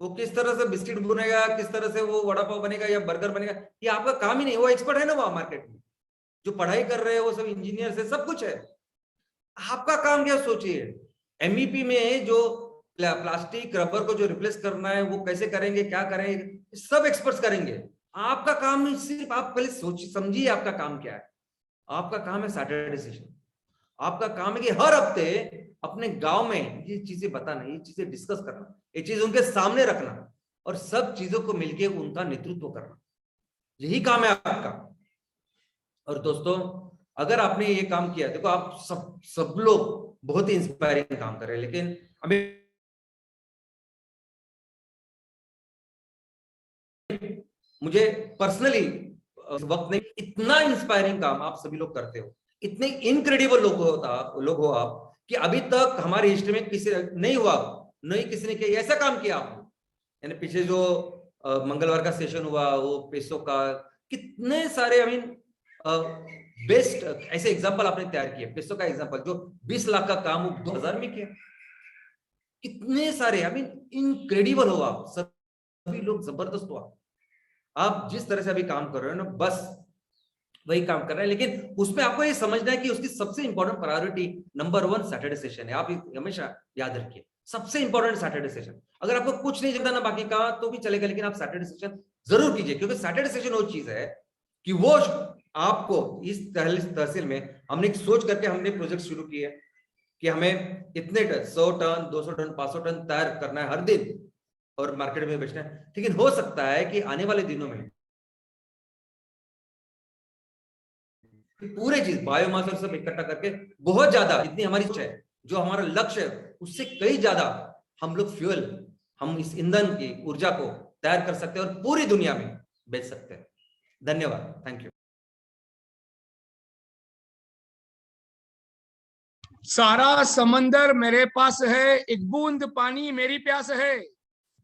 वो किस तरह से बिस्किट बनेगा, किस तरह से वो वड़ा पाव बनेगा या बर्गर बनेगा, ये आपका काम ही नहीं। वो एक्सपर्ट है ना वो मार्केट में, जो पढ़ाई कर रहे हैं वो सब इंजीनियर है, सब कुछ है। आपका काम क्या सोचिए, एमईपी में जो प्लास्टिक रबर को जो रिप्लेस करना है वो कैसे करेंगे, क्या करेंगे, सब एक्सपर्ट्स करेंगे। आपका काम सिर्फ, आप पहले सोचिए समझिए आपका काम क्या है। आपका काम है सैटरडे सेशन। आपका काम है कि हर हफ्ते अपने गांव में ये चीजें बताना, ये चीजें डिस्कस करना, ये चीज उनके सामने रखना और सब चीजों को मिलके उनका नेतृत्व करना, यही काम है आपका। और दोस्तों अगर आपने ये काम किया, देखो आप सब लोग बहुत ही इंस्पायरिंग काम कर रहे हैं, लेकिन हमें मुझे पर्सनली वक्त नहीं, इतना इंस्पायरिंग काम आप सभी लोग करते हो, इतने इनक्रेडिबल लोग हो आप, कि अभी तक हमारी हिस्ट्री में किसी नहीं हुआ, नहीं किसी ने किया ऐसा काम किया आपने। यानी पीछे जो मंगलवार का सेशन हुआ, वो पैसों का कितने सारे, आई मीन बेस्ट ऐसे एग्जांपल आपने तैयार किए। पैसों का एग्जांपल जो 20 लाख का काम 2000 में किया, कितने सारे, आई मीन इनक्रेडिबल हो आप सभी लोग, जबरदस्त हो आप जिस तरह से अभी काम कर रहे हो ना, बस वही काम कर रहे हैं। लेकिन उसमें आपको ये समझना है कि उसकी सबसे important priority number 1 Saturday session है। आप हमेशा याद रखिए, सबसे इंपॉर्टेंट सैटरडे सेशन। अगर आपको कुछ नहीं जानना बाकी का तो भी चलेगा, लेकिन आप सैटरडे सेशन जरूर कीजिए, क्योंकि सैटरडे सेशन वो चीज है कि वो आपको इस तहसील में हमने एक सोच करके हमने प्रोजेक्ट शुरू किया कि हमें इतने टन, 100 टन, 200 टन, 500 टन तैयार करना है हर दिन और मार्केट में बेचना है। लेकिन हो सकता है कि आने वाले दिनों में पूरे चीज बायोमास और सब इकट्ठा करके बहुत ज्यादा, इतनी हमारी सोच है, जो हमारा लक्ष्य है उससे कई ज्यादा हम लोग फ्यूल, हम इस ईंधन की ऊर्जा को तैयार कर सकते हैं और पूरी दुनिया में बेच सकते हैं। धन्यवाद, थैंक यू। सारा समंदर मेरे पास है, एक बूंद पानी मेरी प्यास है।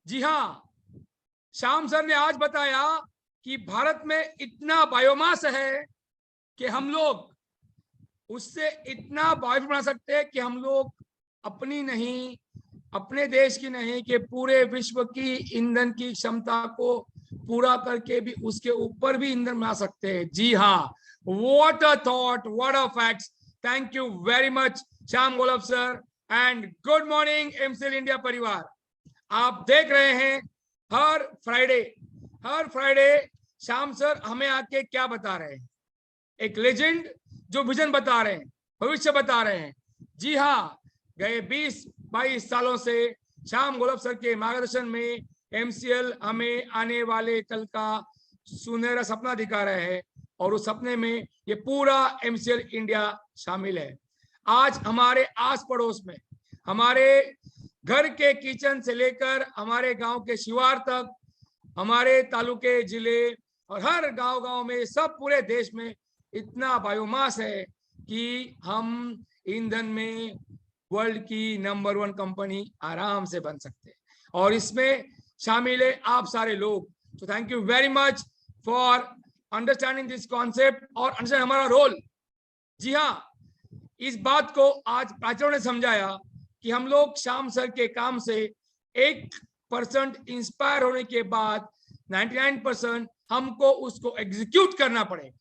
जी हाँ, श्याम सर ने आज बताया कि भारत में इतना बायोमास है कि हम लोग उससे इतना बायोमास बना सकते हैं कि हम लोग अपनी नहीं, अपने देश की नहीं, कि पूरे विश्व की ईंधन की क्षमता को पूरा करके भी उसके ऊपर भी ईंधन बना सकते हैं। जी हाँ, what a thought, what a facts. Thank you very much Shyam Golab sir and good morning MCL India परिवार। आप देख रहे हैं हर फ्राइडे श्याम सर हमें आके क्या बता रहे हैं, एक लेजेंड जो विजन बता रहे हैं, भविष्य बता रहे हैं। जी हाँ, गए 20-22 सालों से श्याम गोलब सर के मार्गदर्शन में एमसीएल हमें आने वाले कल का सुनहरा सपना दिखा रहे हैं और उस सपने में ये पूरा एमसीएल इंडिया शामिल है। आज हमारे आस पड़ोस में, हमारे घर के किचन से लेकर हमारे गांव के शिवार तक, हमारे तालुके, जिले और हर गांव में, सब पूरे देश में इतना बायोमास है कि हम ईंधन में वर्ल्ड की नंबर 1 कंपनी आराम से बन सकते हैं और इसमें शामिल है आप सारे लोग। तो thank you very much for understanding this concept और अंडरस्टैंड हमारा रोल। जी हाँ, इस बात को आज प्राचार्यों ने समझाया कि हम लोग श्याम सर के काम से 1% इंस्पायर होने के बाद 99% हमको उसको एग्जीक्यूट करना पड़ेगा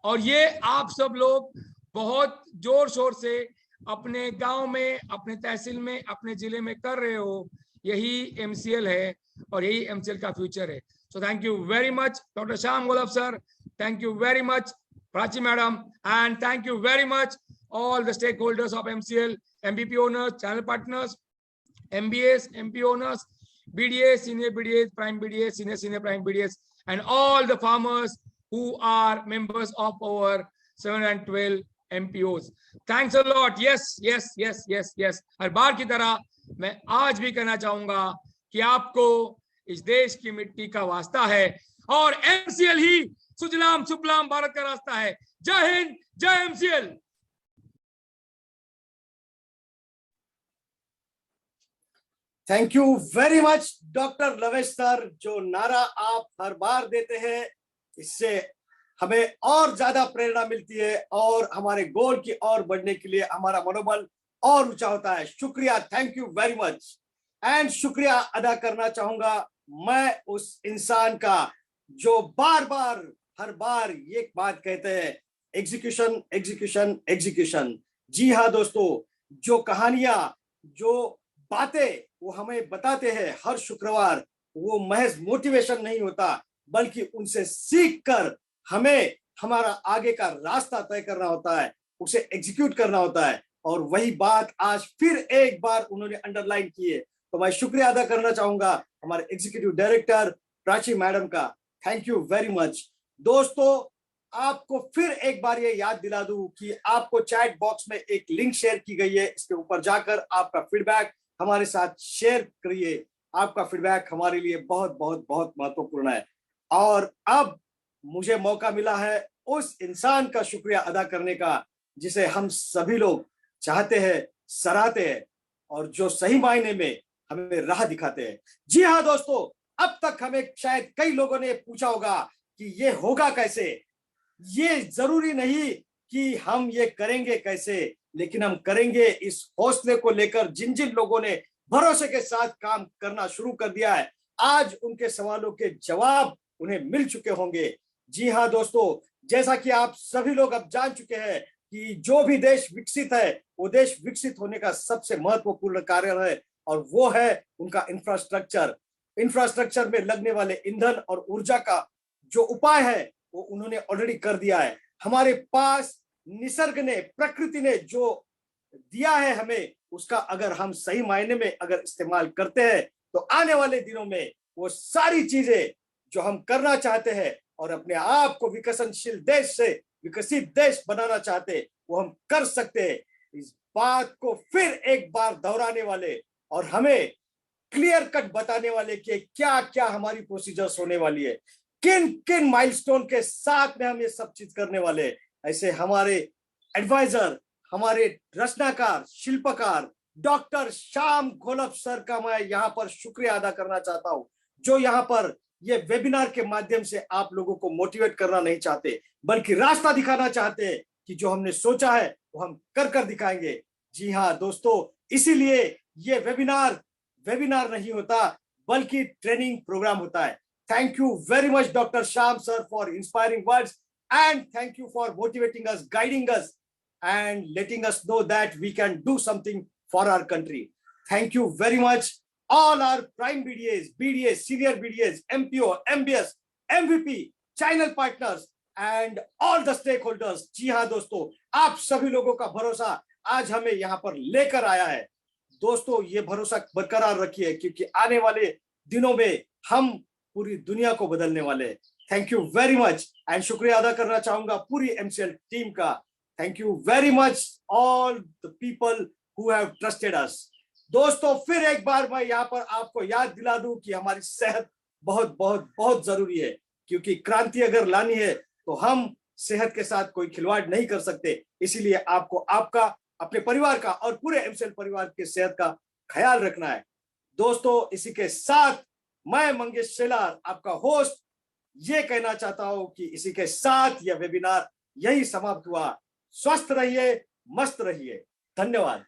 और ये आप सब लोग बहुत जोर शोर से अपने गांव में, अपने तहसील में, अपने जिले में कर रहे हो। यही एमसीएल है और यही एमसीएल का फ्यूचर है। So thank you very much doctor Shyam Golab sir, thank you very much Prachi madam, and thank you very much all the stakeholders of MCL, MBP owners, channel partners, MBAs, MP owners, BDAs, senior BDAs, prime BDAs, senior prime BDAs, and all the farmers who are members of our 712 MPOs. Thanks a lot. Yes. हर बार की तरह मैं आज भी कहना चाहूंगा कि आपको इस देश की मिट्टी का वास्ता है और MCL ही सुजलाम सुफलाम भारत का रास्ता है। जय हिंद, जय MCL। Thank you very much doctor लवेश sir. जो नारा आप हर बार देते हैं इससे हमें और ज्यादा प्रेरणा मिलती है और हमारे गोल की ओर बढ़ने के लिए हमारा मनोबल और ऊंचा होता है। शुक्रिया, thank you very much. And शुक्रिया अदा करना चाहूंगा मैं उस इंसान का जो बार बार हर बार ये बात कहते हैं, एग्जीक्यूशन एग्जीक्यूशन एग्जीक्यूशन। जी हाँ दोस्तों, जो कहानियां, जो बातें वो हमें बताते हैं हर शुक्रवार, वो महज मोटिवेशन नहीं होता बल्कि उनसे सीख कर हमें हमारा आगे का रास्ता तय करना होता है, उसे एग्जीक्यूट करना होता है। और वही बात आज फिर एक बार उन्होंने अंडरलाइन की है। तो मैं शुक्रिया अदा करना चाहूंगा हमारे एग्जीक्यूटिव डायरेक्टर प्राची मैडम का। Thank you very much. दोस्तों, आपको फिर एक बार ये याद दिला दूं कि आपको चैट बॉक्स में एक लिंक शेयर की गई है, इसके ऊपर जाकर आपका फीडबैक हमारे साथ शेयर करिए। आपका फीडबैक हमारे लिए बहुत बहुत बहुत महत्वपूर्ण है। और अब मुझे मौका मिला है उस इंसान का शुक्रिया अदा करने का जिसे हम सभी लोग चाहते हैं, सराहते हैं और जो सही मायने में हमें राह दिखाते हैं। जी हाँ दोस्तों, अब तक हमें शायद कई लोगों ने पूछा होगा कि ये होगा कैसे। ये जरूरी नहीं कि हम ये करेंगे कैसे, लेकिन हम करेंगे इस हौसले को लेकर जिन जिन लोगों ने भरोसे के साथ काम करना शुरू कर दिया है। आज उनके सवालों के जवाब उन्हें मिल चुके होंगे। जी हाँ दोस्तों, जैसा कि आप सभी लोग अब जान चुके हैं कि जो भी देश विकसित है वो देश विकसित होने का सबसे महत्वपूर्ण कार्य है और वो है उनका इंफ्रास्ट्रक्चर। इंफ्रास्ट्रक्चर में लगने वाले ईंधन और ऊर्जा का जो उपाय है वो उन्होंने ऑलरेडी कर दिया है। हमारे पास निसर्ग ने, प्रकृति ने जो दिया है हमें, उसका अगर हम सही मायने में अगर इस्तेमाल करते हैं तो आने वाले दिनों में वो सारी चीजें जो हम करना चाहते हैं और अपने आप को विकसनशील देश से विकसित देश बनाना चाहते हैं वो हम कर सकते हैं। इस बात को फिर एक बार दोहराने वाले और हमें क्लियर कट बताने वाले कि क्या क्या हमारी प्रोसीजर्स होने वाली है, किन किन माइलस्टोन के साथ में हम ये सब चीज करने वाले, ऐसे हमारे एडवाइजर, हमारे रचनाकार, शिल्पकार डॉक्टर श्याम गोलब सर का मैं यहाँ पर शुक्रिया अदा करना चाहता हूँ, जो यहाँ पर ये वेबिनार के माध्यम से आप लोगों को मोटिवेट करना नहीं चाहते बल्कि रास्ता दिखाना चाहते हैं कि जो हमने सोचा है वो हम कर दिखाएंगे। जी हाँ दोस्तों, इसीलिए ये वेबिनार नहीं होता बल्कि ट्रेनिंग प्रोग्राम होता है। Thank you very much doctor Shyam sir for inspiring words and thank you for motivating us, guiding us and letting us know that we can do something for our country. Thank you very much, all our prime BDAs, BDAs, senior BDAs, MPO, MBS, MVP, channel partners and all the stakeholders. जी हाँ दोस्तों, आप सभी लोगों का भरोसा आज हमें यहाँ पर लेकर आया है। दोस्तों, ये भरोसा बरकरार रखिए क्योंकि आने वाले दिनों में हम पूरी दुनिया को बदलने वाले हैं। Thank you very much and शुक्रिया अदा करना चाहूंगा पूरी MCL टीम का। Thank you very much all the people who have trusted अस। दोस्तों, फिर एक बार मैं यहाँ पर आपको याद दिला दूं कि हमारी सेहत बहुत बहुत बहुत जरूरी है, क्योंकि क्रांति अगर लानी है तो हम सेहत के साथ कोई खिलवाड़ नहीं कर सकते। इसीलिए आपको आपका, अपने परिवार का और पूरे MCL परिवार के सेहत का ख्याल रखना है। दोस्तों, इसी के साथ मैं मंगेश शेलार, आपका होस्ट, ये कहना चाहता हूं कि इसी के साथ यह वेबिनार यही समाप्त हुआ। स्वस्थ रहिए, मस्त रहिए। धन्यवाद।